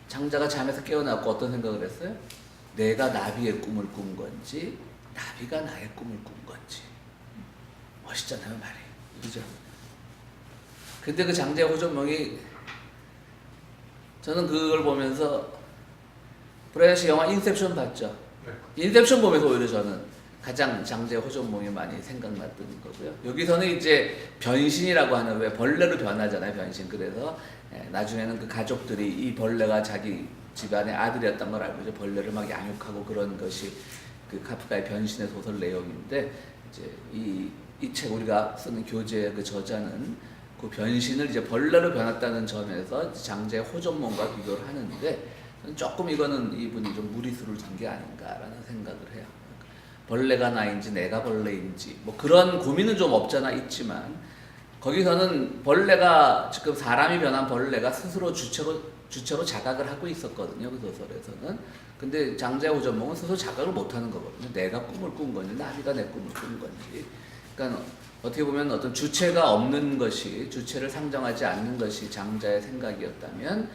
장자가 잠에서 깨어나고 어떤 생각을 했어요? 내가 나비의 꿈을 꾼 건지 나비가 나의 꿈을 꾼 건지. 멋있잖아요 말이. 그죠? 근데 그 장자의 호접몽이 저는 그걸 보면서 브라이언 씨 영화 인셉션 봤죠? 네. 인셉션 보면서 오히려 저는 가장 장자의 호접몽이 많이 생각났던 거고요. 여기서는 이제 변신이라고 하는 왜 벌레로 변하잖아요, 변신. 그래서 나중에는 그 가족들이 이 벌레가 자기 집안의 아들이었던 걸 알고 이제 벌레를 막 양육하고 그런 것이 그 카프카의 변신의 소설 내용인데 이제 이 책 우리가 쓰는 교재의 그 저자는 그 변신을 이제 벌레로 변했다는 점에서 장자의 호접몽과 비교를 하는데 조금 이거는 이분이 좀 무리수를 둔 게 아닌가라는 생각을 해요. 벌레가 나인지 내가 벌레인지 뭐 그런 고민은 좀 없잖아 있지만 거기서는 벌레가 지금 사람이 변한 벌레가 스스로 주체로 자각을 하고 있었거든요. 그 소설에서는. 근데 장자의 호접몽은 스스로 자각을 못하는 거거든요. 내가 꿈을 꾼 건지 나비가 내 꿈을 꾼 건지. 그러니까 어떻게 보면 어떤 주체가 없는 것이 주체를 상정하지 않는 것이 장자의 생각이었다면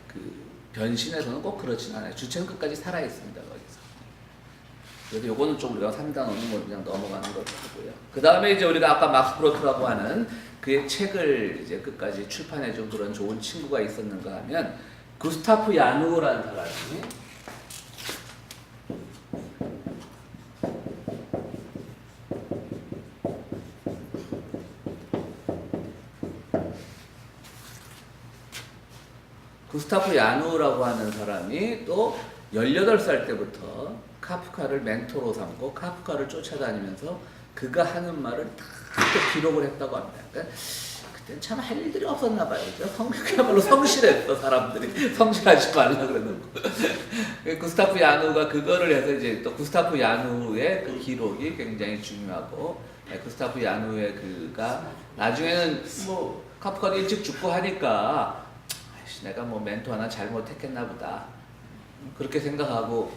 그 변신에서는 꼭 그렇진 않아요. 주체는 끝까지 살아 있습니다. 거기서. 그래서 요거는 좀 우리가 상담하는 걸 그냥 넘어가는 것 같고요. 그 다음에 이제 우리가 아까 막스 브로트라고 하는 그의 책을 이제 끝까지 출판해준 그런 좋은 친구가 있었는가 하면 구스타프 야누라는 사람이 구스타프 야누라고 하는 사람이 또 18살 때부터 카프카를 멘토로 삼고 카프카를 쫓아다니면서 그가 하는 말을 다 기록을 했다고 합니다. 그러니까 그때는 참 할 일들이 없었나 봐요. 그야말로 성실했어 사람들이. 성실하지 말라 그래놓고. 구스타프 야누가 그거를 해서 이제 또 구스타프 야누의 그 기록이 굉장히 중요하고 구스타프 야누의 그가 나중에는 뭐 카프카도 일찍 죽고 하니까 내가 뭐 멘토 하나 잘못했겠나 보다 그렇게 생각하고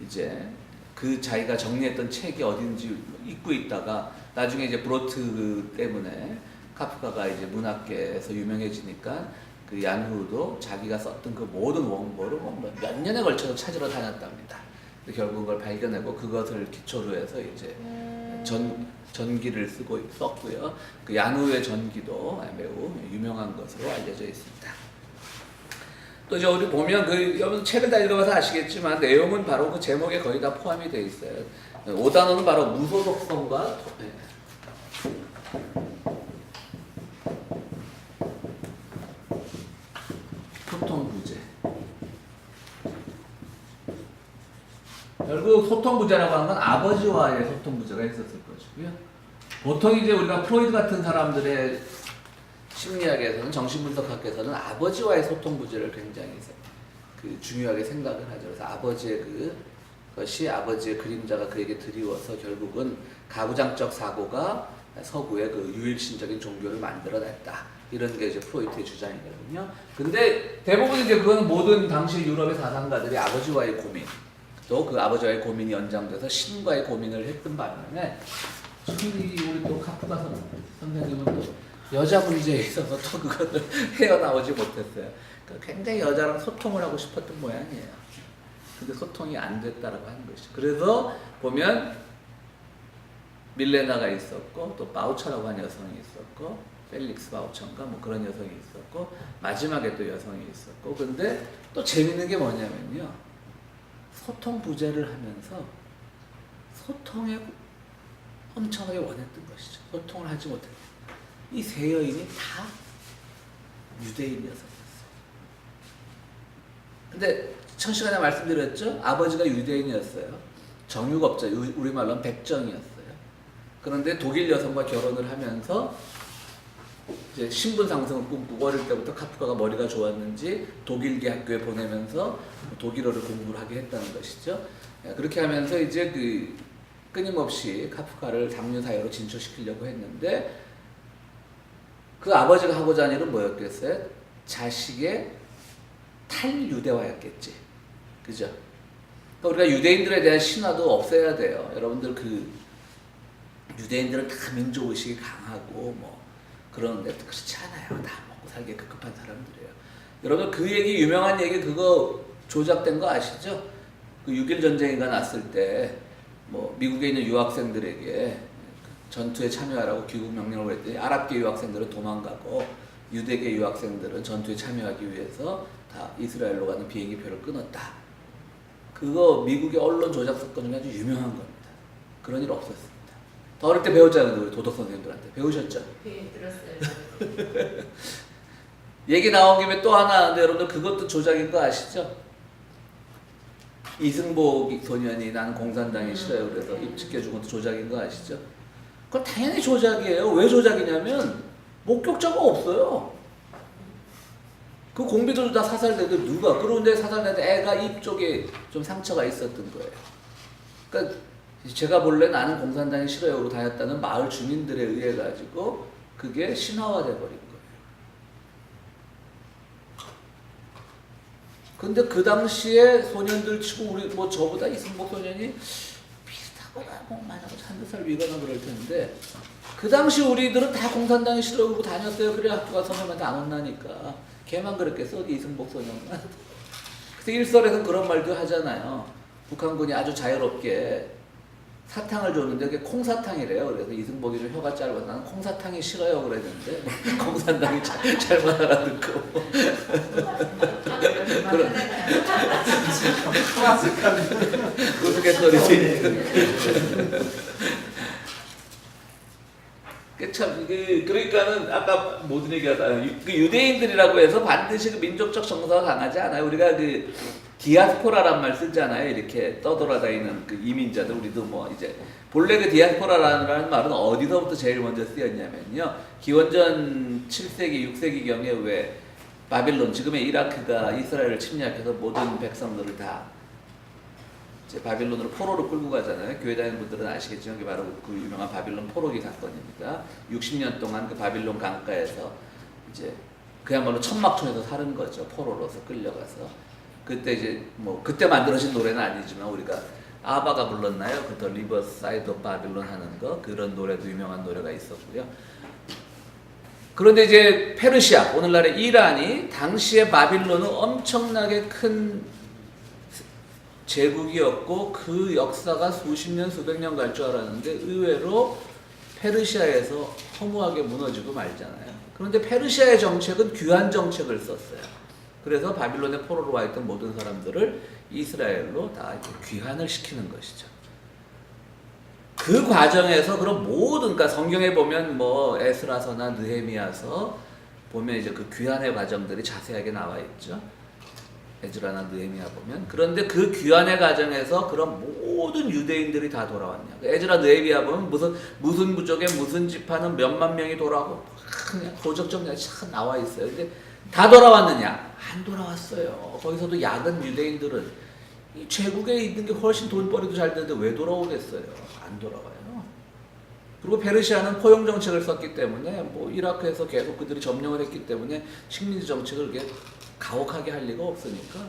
이제 그 자기가 정리했던 책이 어딘지 잊고 있다가 나중에 이제 브로트 때문에 카프카가 이제 문학계에서 유명해지니까 그 야누도 자기가 썼던 그 모든 원고를 몇 년에 걸쳐서 찾으러 다녔답니다. 결국 그걸 발견하고 그것을 기초로 해서 이제 전기를 썼고요. 그 야누의 전기도 매우 유명한 것으로 알려져 있습니다. 또 이제 우리 보면 여러분 책을 다 읽어봐서 아시겠지만 내용은 바로 그 제목에 거의 다 포함이 되어 있어요. 5단어는 바로 무소속성과 소통부재. 결국 소통부재라고 하는 건 아버지와의 소통부재가 있었을 것이고요. 보통 이제 우리가 프로이드 같은 사람들의 심리학에서는 정신분석학에서는 아버지와의 소통 부재를 굉장히 중요하게 생각을 하죠. 그래서 아버지의 그것이 아버지의 그림자가 그에게 드리워서 결국은 가부장적 사고가 서구의 그 유일신적인 종교를 만들어냈다. 이런 게 이제 프로이트의 주장이거든요. 근데 대부분 이제 그건 모든 당시 유럽의 사상가들이 아버지와의 고민, 또 그 아버지와의 고민이 연장돼서 신과의 고민을 했던 반면에 우리 또 카프카 선생님은 또 여자 문제에 있어서 또 그거를 헤어나오지 못했어요. 그러니까 굉장히 여자랑 소통을 하고 싶었던 모양이에요. 근데 소통이 안 됐다라고 하는 것이죠. 그래서 보면 밀레나가 있었고 또 바우처라고 하는 여성이 있었고 펠릭스 바우처인가 뭐 그런 여성이 있었고 마지막에 또 여성이 있었고 근데 또 재밌는 게 뭐냐면요. 소통 부재를 하면서 소통에 엄청나게 원했던 것이죠. 소통을 하지 못했던 이 세 여인이 다 유대인이었어요. 근데 첫 시간에 말씀드렸죠. 아버지가 유대인이었어요. 정육업자, 우리말로는 백정이었어요. 그런데 독일 여성과 결혼을 하면서 이제 신분 상승을 꿈꾸고 어릴 때부터 카프카가 머리가 좋았는지 독일계 학교에 보내면서 독일어를 공부를 하게 했다는 것이죠. 그렇게 하면서 이제 그 끊임없이 카프카를 당뇨 사회로 진출시키려고 했는데 그 아버지가 하고자 하는 일은 뭐였겠어요? 자식의 탈유대화였겠지. 그죠? 그러니까 우리가 유대인들에 대한 신화도 없애야 돼요. 여러분들 그 유대인들은 다 민족의식이 강하고 뭐 그러는데 그렇지 않아요. 다 먹고 살기 급급한 사람들이에요. 여러분 그 얘기 유명한 얘기 그거 조작된 거 아시죠? 그 6.1 전쟁이가 났을 때 뭐 미국에 있는 유학생들에게 전투에 참여하라고 귀국 명령을 했더니 아랍계 유학생들은 도망가고 유대계 유학생들은 전투에 참여하기 위해서 다 이스라엘로 가는 비행기표를 끊었다. 그거 미국의 언론 조작 사건 중에 아주 유명한 겁니다. 그런 일 없었습니다. 더 어릴 때 배웠잖아요. 우리 도덕 선생님들한테. 배우셨죠? 네, 들었어요. 얘기 나온 김에 또 하나 하는데 여러분들 그것도 조작인 거 아시죠? 이승복 소년이 나는 공산당이 싫어요. 그래서 입직해준 것도 조작인 거 아시죠? 그건 당연히 조작이에요. 왜 조작이냐면 목격자가 없어요. 그 공비도 다 사살되도 누가 그런데 사살되는데 애가 입 쪽에 좀 상처가 있었던 거예요. 그러니까 제가 본래 나는 공산당이 싫어요. 그러고 다녔다는 마을 주민들에 의해 가지고 그게 신화화돼 버린 거예요. 근데 그 당시에 소년들 치고 우리 뭐 저보다 이승복 소년이 비슷하거나 뭐 만약 한두 살 위거나 그럴 텐데 그 당시 우리들은 다 공산당이 싫어 그러고 다녔어요. 그래 학교 가서 선생님한테 안 혼나니까 걔만 그랬겠어 이승복 소년만. 그래서 일설에서는 그런 말도 하잖아요. 북한군이 아주 자유롭게 사탕을 줬는데 그게 콩사탕이래요. 그래서 이승복이 좀 혀가 짧아서 나는 콩사탕이 싫어요 그랬는데 공산당이 잘못 알아듣고 그런 우스갯소리지. 참 그러니까는 아까 모든 얘기하다 그 유대인들이라고 해서 반드시 그 민족적 정서가 강하지 않아요. 우리가 그 디아스포라란 말 쓰잖아요. 이렇게 떠돌아다니는 그 이민자들 우리도 뭐 이제 본래 그 디아스포라라는 말은 어디서부터 제일 먼저 쓰였냐면요. 기원전 7세기 6세기 경에 왜 바빌론 지금의 이라크가 이스라엘을 침략해서 모든 백성들을 다 이제 바빌론으로 포로로 끌고 가잖아요. 교회 다니는 분들은 아시겠지만 그게 바로 그 유명한 바빌론 포로기 사건입니다. 60년 동안 그 바빌론 강가에서 이제 그야말로 천막촌에서 사는 거죠. 포로로서 끌려가서. 그때 이제 뭐 그때 만들어진 노래는 아니지만 우리가 아바가 불렀나요? 그 더 리버사이드 오브 바빌론 하는 거 그런 노래도 유명한 노래가 있었고요. 그런데 이제 페르시아 오늘날의 이란이 당시에 바빌론은 엄청나게 큰 제국이었고 그 역사가 수십 년 수백 년 갈 줄 알았는데 의외로 페르시아에서 허무하게 무너지고 말잖아요. 그런데 페르시아의 정책은 귀환 정책을 썼어요. 그래서 바빌론의 포로로 와 있던 모든 사람들을 이스라엘로 다 귀환을 시키는 것이죠. 그 과정에서 그런 모든 그러니까 성경에 보면 뭐 에스라서나 느헤미야서 보면 이제 그 귀환의 과정들이 자세하게 나와 있죠. 에즈라나 느헤미야 보면. 그런데 그 귀환의 과정에서 그런 모든 유대인들이 다 돌아왔냐. 에즈라 느헤미야 보면 무슨 부족에 무슨 지파는 몇만 명이 돌아오고 그냥 고적정리가 참 나와 있어요. 근데 다 돌아왔느냐? 안 돌아왔어요. 거기서도 야근 유대인들은 이 제국에 있는 게 훨씬 돈벌이도 잘 되는데 왜 돌아오겠어요? 안 돌아와요. 그리고 페르시아는 포용 정책을 썼기 때문에 뭐 이라크에서 계속 그들이 점령을 했기 때문에 식민지 정책을 이렇게 가혹하게 할 리가 없으니까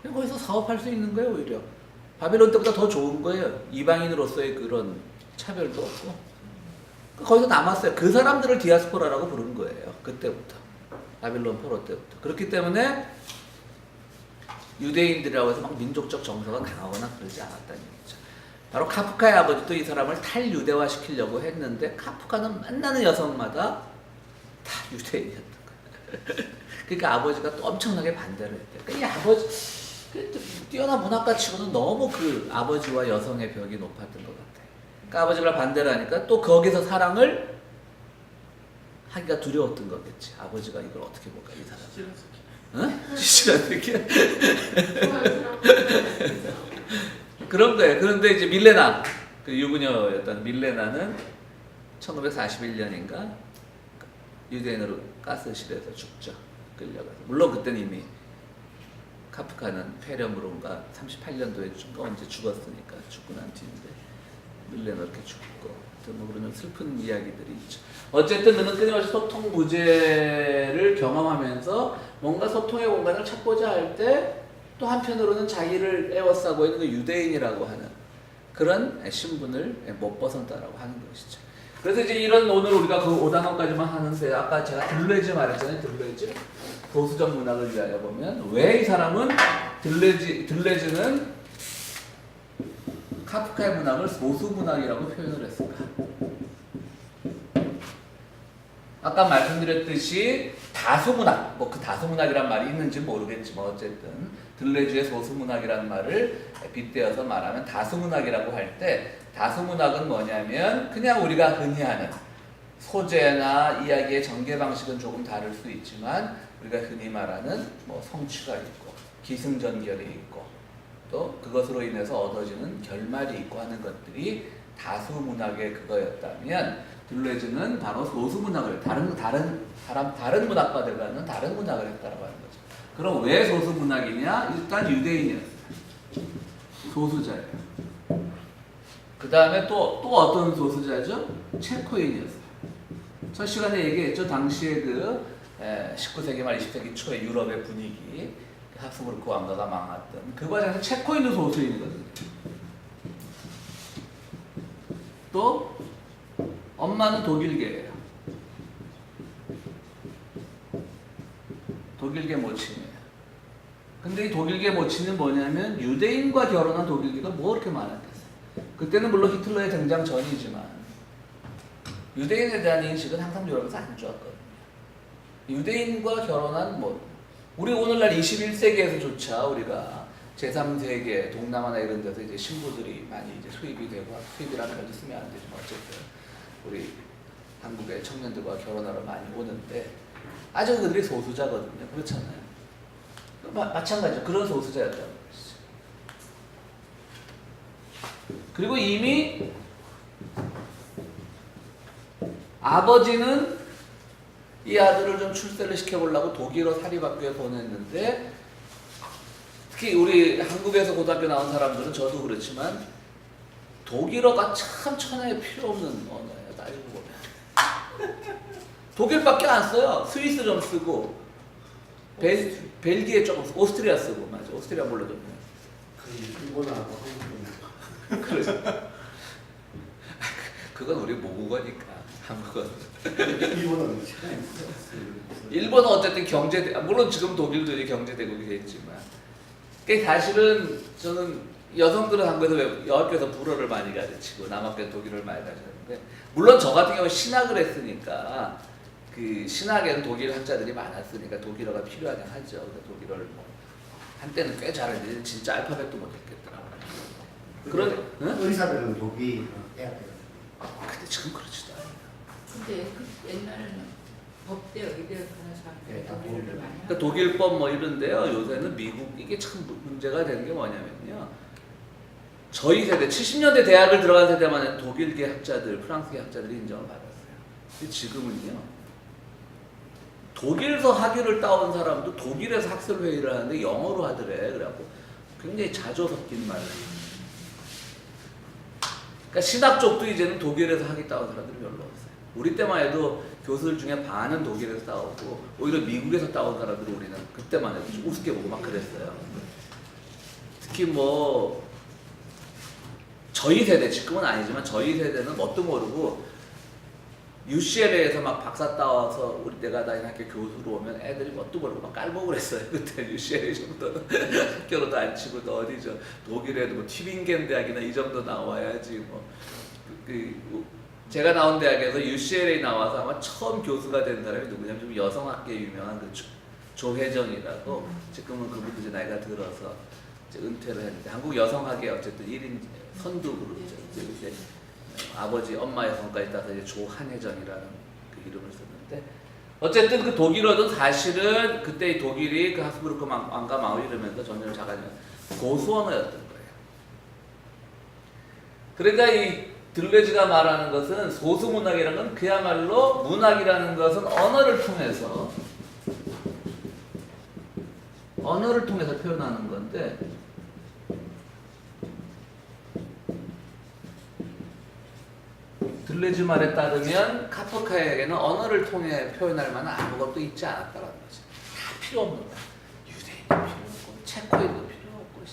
그냥 거기서 사업할 수 있는 거예요. 오히려 바빌론 때보다 더 좋은 거예요. 이방인으로서의 그런 차별도 없고 거기서 남았어요. 그 사람들을 디아스포라라고 부른 거예요. 그때부터 바빌론 포로 때부터. 그렇기 때문에 유대인들이라고 해서 막 민족적 정서가 강하거나 그러지 않았다는 얘기죠. 바로 카프카의 아버지도 이 사람을 탈유대화 시키려고 했는데 카프카는 만나는 여성마다 다 유대인이었던 거예요. 그러니까 아버지가 또 엄청나게 반대를 했대요. 그러니까 이 아버지 뛰어난 문학가 치고는 너무 그 아버지와 여성의 벽이 높았던 것 같아요. 그러니까 아버지가 반대를 하니까 또 거기서 사랑을 하기가 두려웠던 거겠지. 아버지가 이걸 어떻게 볼까 이 사람. 응? 지실한 느낌? 그런 거예요. 그런데 이제 밀레나, 그 유부녀였던 밀레나는 1941년인가 유대인으로 가스실에서 죽죠. 끌려가서. 물론 그때는 이미 카프카는 폐렴으로인가 38년도에 죽고 언제 죽었으니까 죽고 난 뒤인데 밀레나 이렇게 죽고 뭐 그런 슬픈 이야기들이 있죠. 어쨌든 그는 끊임없이 소통 부재를 경험하면서 뭔가 소통의 공간을 찾고자 할 때 또 한편으로는 자기를 에워싸고 있는 그 유대인이라고 하는 그런 신분을 못 벗어났다라고 하는 것이죠. 그래서 이제 이런 오늘 우리가 그 5단원까지만 하는데 아까 제가 들레즈 말했잖아요. 들레즈 보수적 문학을 위하여 보면 왜 이 사람은 들레즈는 카프카의 문학을 보수 문학이라고 표현을 했을까? 아까 말씀드렸듯이 다수문학, 뭐 그 다수문학이란 말이 있는지 모르겠지만 어쨌든 들레즈의 소수문학이라는 말을 빗대어서 말하면 다수문학이라고 할 때 다수문학은 뭐냐면 그냥 우리가 흔히 하는 소재나 이야기의 전개 방식은 조금 다를 수 있지만 우리가 흔히 말하는 뭐 성취가 있고 기승전결이 있고 또 그것으로 인해서 얻어지는 결말이 있고 하는 것들이 다수문학의 그거였다면 들레즈는 바로 소수문학을 다른 문학가들과는 다른 문학을 했다라고 하는 거죠. 그럼 왜 소수문학이냐? 일단 유대인이었어요. 소수자예요. 그 다음에 또 어떤 소수자죠? 체코인이었어요. 첫 시간에 얘기했죠. 당시에 그 19세기 말 20세기 초에 유럽의 분위기, 합스부르크 왕가가 망했던 그 과정에서 체코인도 소수인이거든요. 또 엄마는 독일계예요. 독일계 모친이에요. 근데 이 독일계 모친은 뭐냐면 유대인과 결혼한 독일계가 뭐 그렇게 많았겠어요. 그때는 물론 히틀러의 등장 전이지만 유대인에 대한 인식은 항상 유럽에서 안 좋았거든요. 유대인과 결혼한 뭐 우리 오늘날 21세기에서조차 우리가 제3세계 동남아나 이런 데서 이제 신부들이 많이 이제 수입이 되고 수입이라는 걸 쓰면 안 되지만 어쨌든 우리 한국의 청년들과 결혼하러 많이 오는데 아주 그들이 소수자거든요. 그렇잖아요. 마찬가지죠. 그런 소수자였다는 것이죠. 그리고 이미 아버지는 이 아들을 좀 출세를 시켜보려고 독일어 사립학교에 보냈는데 특히 우리 한국에서 고등학교 나온 사람들은 저도 그렇지만 독일어가 참 천하에 필요 없는 언어예요. 따지고 보면 독일밖에 안 써요. 스위스 좀 쓰고 벨기에 조금 쓰고 오스트리아 쓰고 맞아. 오스트리아 몰라도 일본하고 한국은 그래서 그건 우리 모국어니까 한국어. 일본은 일본은 어쨌든 경제 물론 지금 독일도 이제 경제 대국이 됐지만 사실은 저는 여성들은 한국에서 여학교에서 불어를 많이 가르치고 남학교에 독일어를 많이 가르치는데 물론 저 같은 경우 신학을 했으니까 그 신학에는 독일 학자들이 많았으니까 독일어가 필요하긴 하죠. 독일어를 뭐 한때는 꽤 잘했는데 진짜 알파벳도 못했겠더라고요. 그런 응? 의사들은 독일 해야 돼요. 근데 지금 그렇지도 않아요. 근데 그 옛날에는 법대 의대 가는 사람들이 독일어를 많이 그러니까 독일법 뭐 이런데요. 요새는 미국 이게 참 문제가 되는 게 뭐냐면요. 저희 세대 70년대 대학을 들어간 세대만 해도 독일계 학자들, 프랑스계 학자들이 인정을 받았어요. 근데 지금은요. 독일에서 학위를 따온 사람도 독일에서 학술 회의를 하는데 영어로 하더래. 그래갖고 굉장히 자조 섞인 말을. 그러니까 신학 쪽도 이제는 독일에서 학위 따온 사람들이 별로 없어요. 우리 때만 해도 교수들 중에 반은 독일에서 따오고 오히려 미국에서 따온 사람들을 우리는 그때만 해도 좀 우습게 보고 막 그랬어요. 특히 뭐 저희 세대, 지금은 아니지만 저희 세대는 뭣도 모르고 UCLA에서 막 박사 따와서 우리 때가 다니는 학교 교수로 오면 애들이 뭣도 모르고 막 깔보고 그랬어요. 그때 UCLA 정도는 학교로도 안 치고 또 어디죠? 독일에도 뭐 튜빙겐 대학이나 이 정도 나와야지 뭐. 제가 나온 대학에서 UCLA 나와서 아마 처음 교수가 된 사람이 누구냐면 좀 여성학계 유명한 그 조혜정이라고, 지금은 그분도 이제 나이가 들어서 이제 은퇴를 했는데 한국 여성학계 어쨌든 1인 선두 그룹이죠. 이제 아버지 엄마의 성까지 따서 이제 조한혜정이라는 그 이름을 썼는데, 어쨌든 그 독일어도 사실은 그때 이 독일이 그 하스부르크 왕가 마을 이러면서 전쟁을 자가지고 고수 언어였던 거예요. 그러니까 이 들레즈가 말하는 것은 소수문학이라는 건 그야말로 문학이라는 것은 언어를 통해서 표현하는 건데, 들레즈 말에 따르면 카프카에게는 언어를 통해 표현할 만한 아무것도 있지 않았다는 거지. 다 필요 없는 거야. 유대인도 필요 없고 체코인도 필요 없고,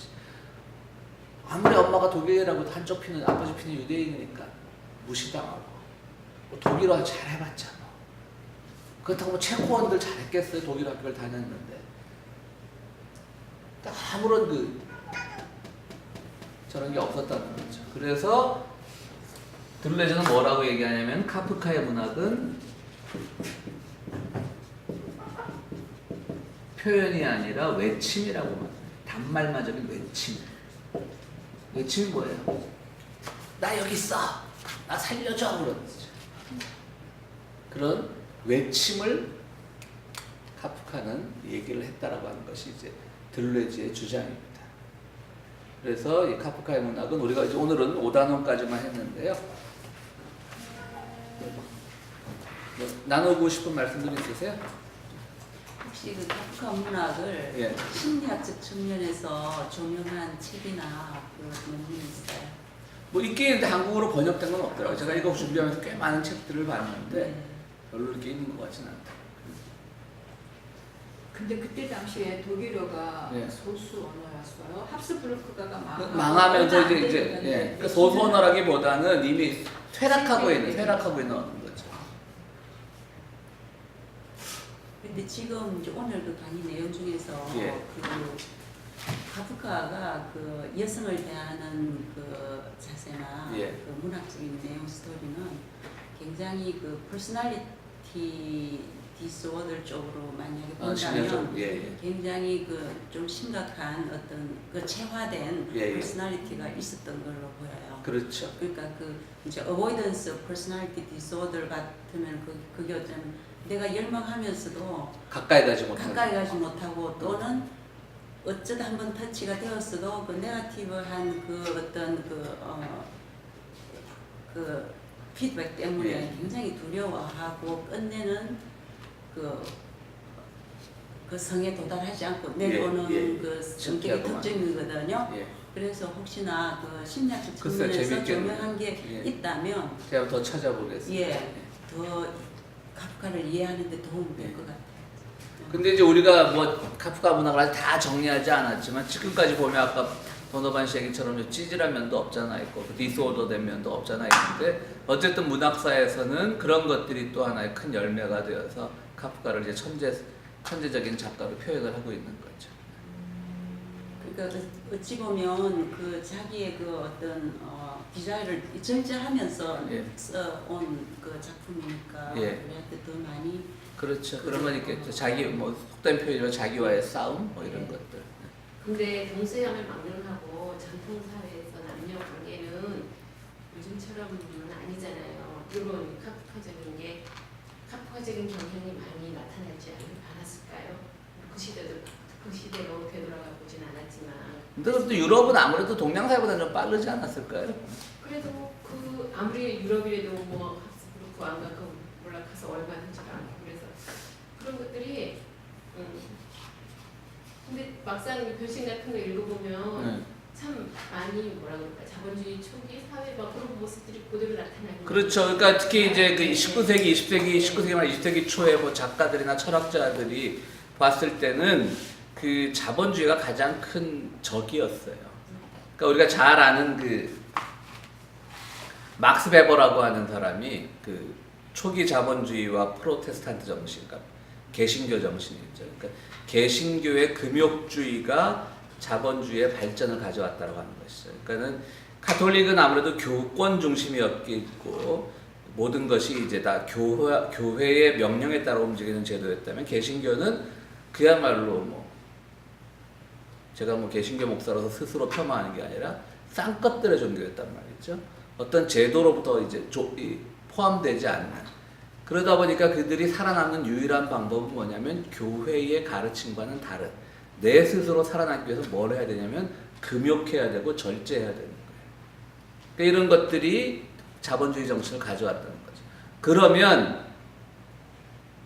아무리 엄마가 독일이라고 한쪽 피는 아버지 피는 유대인이니까 무시당하고, 뭐 독일어 잘해봤자 뭐. 그렇다고 뭐 체코원들 잘했겠어요. 독일 학교를 다녔는데. 아무런 저런 게 없었다는 거죠. 그래서 들레즈는 뭐라고 얘기하냐면 카프카의 문학은 표현이 아니라 외침이라고 말해요. 단말마적인 외침. 외침이 뭐예요? 나 여기 있어! 나 살려줘! 그런 거죠. 그런 외침을 카프카는 얘기를 했다라고 하는 것이 이제 들레즈의 주장입니다. 그래서 이 카프카의 문학은 우리가 이제 오늘은 5단원까지만 했는데요. 뭐 나누고 싶은 말씀들 있으세요? 혹시 그 카프카 문학을 예. 심리학적 측면에서 조명한 책이나 그 논문이 있어요? 뭐 있긴 있는데 한국어로 번역된 건 없더라고요. 제가 이거 준비하면서 꽤 많은 책들을 봤는데 네. 별로 이렇게 있는 것 같지는 않다. 근데 그때 당시에 독일어가 예. 소수 언어였어요. 합스부르크가가 망하면서 이제 그 소수 언어라기보다는 이미 퇴락하고 있는 언어인 거죠. 근데 지금 이제 오늘 그 강의 내용 중에서 예. 그 카프카가 그 여성을 대하는 그 자세나 예. 그 문학적인 내용 스토리는 굉장히 그 퍼스널리티 디스오더 쪽으로 만약에 본다면 예. 굉장히 그 좀 심각한 어떤 그 체화된 예. 퍼스널리티가 있었던 걸로 보여요. 그렇죠. 그러니까 그 이제 avoidance personality disorder 같으면 그게 어쩌면 내가 열망하면서도 가까이 가지 못하고 또는 어쩌다 한번 터치가 되었어도 그 네거티브한 그 어떤 그 피드백 때문에 예. 굉장히 두려워하고 끝내는 그 성에 도달하지 않고 내려오는 예. 그 성격의 특징이거든요. 예. 그래서 혹시나 그 심리학적 글쎄요, 측면에서 재밌겠네요. 조명한 게 예. 있다면 제가 더 찾아보겠습니다. 예, 더 카프카를 이해하는 데 도움이 될 것 같아요. 근데 이제 우리가 뭐 카프카 문학을 아직 다 정리하지 않았지만 지금까지 보면 아까 도노반 씨 얘기처럼 찌질한 면도 없잖아 있고 디스오더된 면도 없잖아 있는데, 어쨌든 문학사에서는 그런 것들이 또 하나의 큰 열매가 되어서 카프카를 이제 천재적인 작가로 표현을 하고 있는 거죠. 그러니까 어찌 보면 그 자기의 그 어떤 디자인을 절제하면서 예. 써온 그 작품이니까 예. 우리한테 더 많이 그렇죠. 그런 건 있겠죠. 자기 뭐 속된 표현이면 자기와의 싸움 뭐 이런 예. 것들. 근데 동서양을 막론하고 전통 사회에서 남녀 관계는 요즘처럼은 아니잖아요. 이런 카프카적인 경향이 많이 나타나지 않았을까요? 그 시대로 되돌아가 보진 않았지만. 근데 또 유럽은 아무래도 동양사회보다는 좀 빠르지 않았을까요? 그래도 그 아무리 유럽이라도 뭐 합스부르크 왕가 그 올라가서 얼마 되지도 않고 그래서 그런 것들이 근데 막상 글씨 같은 거 읽어보면 참 많이 뭐라 그럴까 자본주의 초기 사회 막 그런 모습들이 그대로 나타나는 그렇죠. 그러니까 특히 이제 그 19세기, 19세기 말 20세기 초에 뭐 작가들이나 철학자들이 봤을 때는 그 자본주의가 가장 큰 적이었어요. 그러니까 우리가 잘 아는 그 막스 베버라고 하는 사람이 그 초기 자본주의와 프로테스탄트 정신, 그러니까 개신교 정신이죠. 그러니까 개신교의 금욕주의가 자본주의의 발전을 가져왔다고 하는 것이죠. 그러니까는 카톨릭은 아무래도 교권 중심이었고 모든 것이 이제 다 교회의 명령에 따라 움직이는 제도였다면, 개신교는 그야말로 뭐 제가 뭐 개신교 목사로서 스스로 폄하하는 게 아니라 쌍꺼들의 종교였단 말이죠. 어떤 제도로부터 이제 포함되지 않는. 그러다 보니까 그들이 살아남는 유일한 방법은 뭐냐면 교회의 가르침과는 다른, 내 스스로 살아남기 위해서 뭘 해야 되냐면 금욕해야 되고 절제해야 되는 거예요. 그러니까 이런 것들이 자본주의 정신을 가져왔다는 거죠. 그러면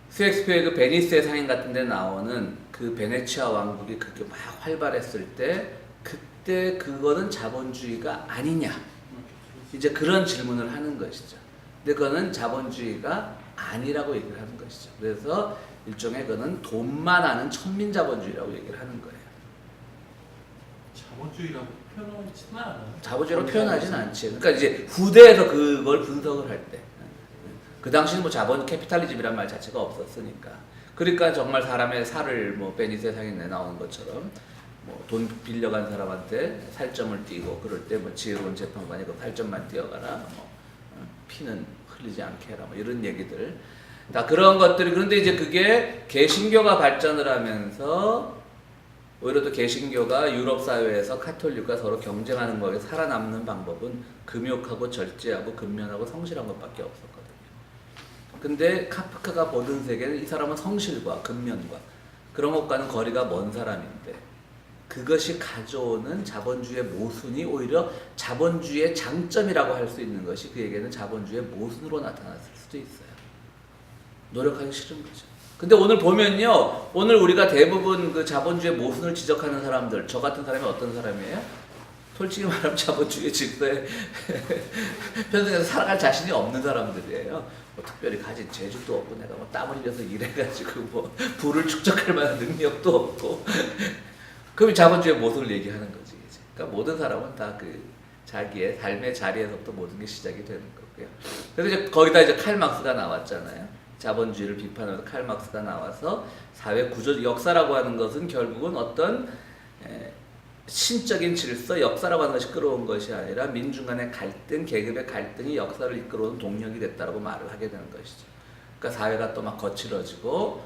셰익스피어의 그 베니스의 상인 같은 데 나오는 그 베네치아 왕국이 그렇게 막 활발했을 때, 그때 그거는 자본주의가 아니냐, 이제 그런 질문을 하는 것이죠. 근데 그거는 자본주의가 아니라고 얘기를 하는 것이죠. 그래서 일종의 그거는 돈만 아는 천민자본주의라고 얘기를 하는 거예요. 자본주의라고 표현하지는 않아요. 자본주의로 표현하진 않지. 그러니까 이제 후대에서 그걸 분석을 할 때, 그 당시는 뭐 자본 캐피탈리즘이란 말 자체가 없었으니까. 그러니까 정말 사람의 살을 뭐 베니스의 상인에 나오는 것처럼 뭐 돈 빌려간 사람한테 살점을 띄고 그럴 때 뭐 지혜로운 재판관이 그 살점만 띄어가라, 뭐 피는 흘리지 않게 해라, 뭐 이런 얘기들. 다 그런 것들이. 그런데 이제 그게 개신교가 발전을 하면서 오히려 또 개신교가 유럽 사회에서 카톨릭과 서로 경쟁하는 거에 살아남는 방법은 금욕하고 절제하고 근면하고 성실한 것밖에 없었거든요. 근데 카프카가 보던 세계는 이 사람은 성실과 근면과 그런 것과는 거리가 먼 사람인데, 그것이 가져오는 자본주의의 모순이 오히려 자본주의의 장점이라고 할 수 있는 것이 그에게는 자본주의의 모순으로 나타났을 수도 있어요. 노력하기 싫은 거죠. 근데 오늘 보면요, 오늘 우리가 대부분 그 자본주의의 모순을 지적하는 사람들, 저 같은 사람이 어떤 사람이에요? 솔직히 말하면 자본주의 질서에 편성해서 살아갈 자신이 없는 사람들이에요. 뭐 특별히 가진 재주도 없고, 내가 뭐 땀을 흘려서 일해가지고 뭐 부를 축적할 만한 능력도 없고. 그럼 자본주의의 모순을 얘기하는 거지. 이제. 그러니까 모든 사람은 다 그 자기의 삶의 자리에서부터 모든 게 시작이 되는 거고요. 그래서 이제 거기다 이제 칼 막스가 나왔잖아요. 자본주의를 비판하면서 칼 막스가 나와서 사회 구조, 역사라고 하는 것은 결국은 어떤 신적인 질서, 역사라고 하는 것이 끌어온 것이 아니라 민중 간의 갈등, 계급의 갈등이 역사를 이끌어오는 동력이 됐다라고 말을 하게 되는 것이죠. 그러니까 사회가 또 막 거칠어지고,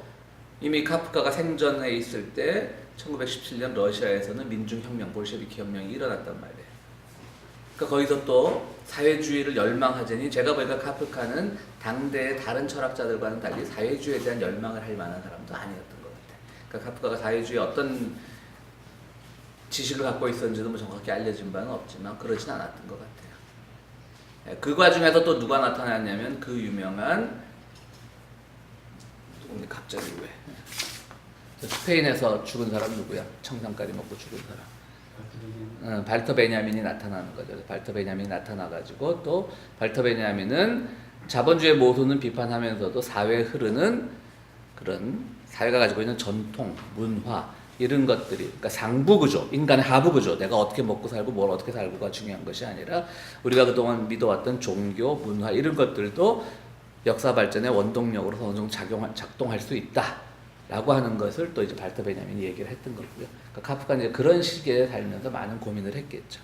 이미 카프카가 생전에 있을 때 1917년 러시아에서는 민중혁명, 볼셰비키 혁명이 일어났단 말이에요. 그러니까 거기서 또 사회주의를 열망하자니, 제가 보니까 카프카는 당대의 다른 철학자들과는 달리 사회주의에 대한 열망을 할 만한 사람도 아니었던 것 같아요. 그러니까 카프카가 사회주의의 어떤 지식을 갖고 있었는지도 뭐 정확히 알려진 바는 없지만 그러진 않았던 것 같아요. 그 과정에서 또 누가 나타났냐면 그 유명한, 갑자기 왜 스페인에서 죽은 사람 누구야? 청산가리 먹고 죽은 사람. 발터 베냐민이 나타나는 거죠. 발터 베냐민이 나타나가지고, 또 발터 베냐민은 자본주의 모순을 비판하면서도 사회에 흐르는 그런 사회가 가지고 있는 전통, 문화, 이런 것들이, 그러니까 상부구조, 인간의 하부구조, 내가 어떻게 먹고 살고 뭘 어떻게 살고가 중요한 것이 아니라 우리가 그동안 믿어왔던 종교, 문화, 이런 것들도 역사 발전의 원동력으로 어느 정도 작동할 수 있다라고 하는 것을 또 이제 발터 베냐민이 얘기를 했던 거고요. 그러니까 카프카는 이제 그런 시기에 살면서 많은 고민을 했겠죠.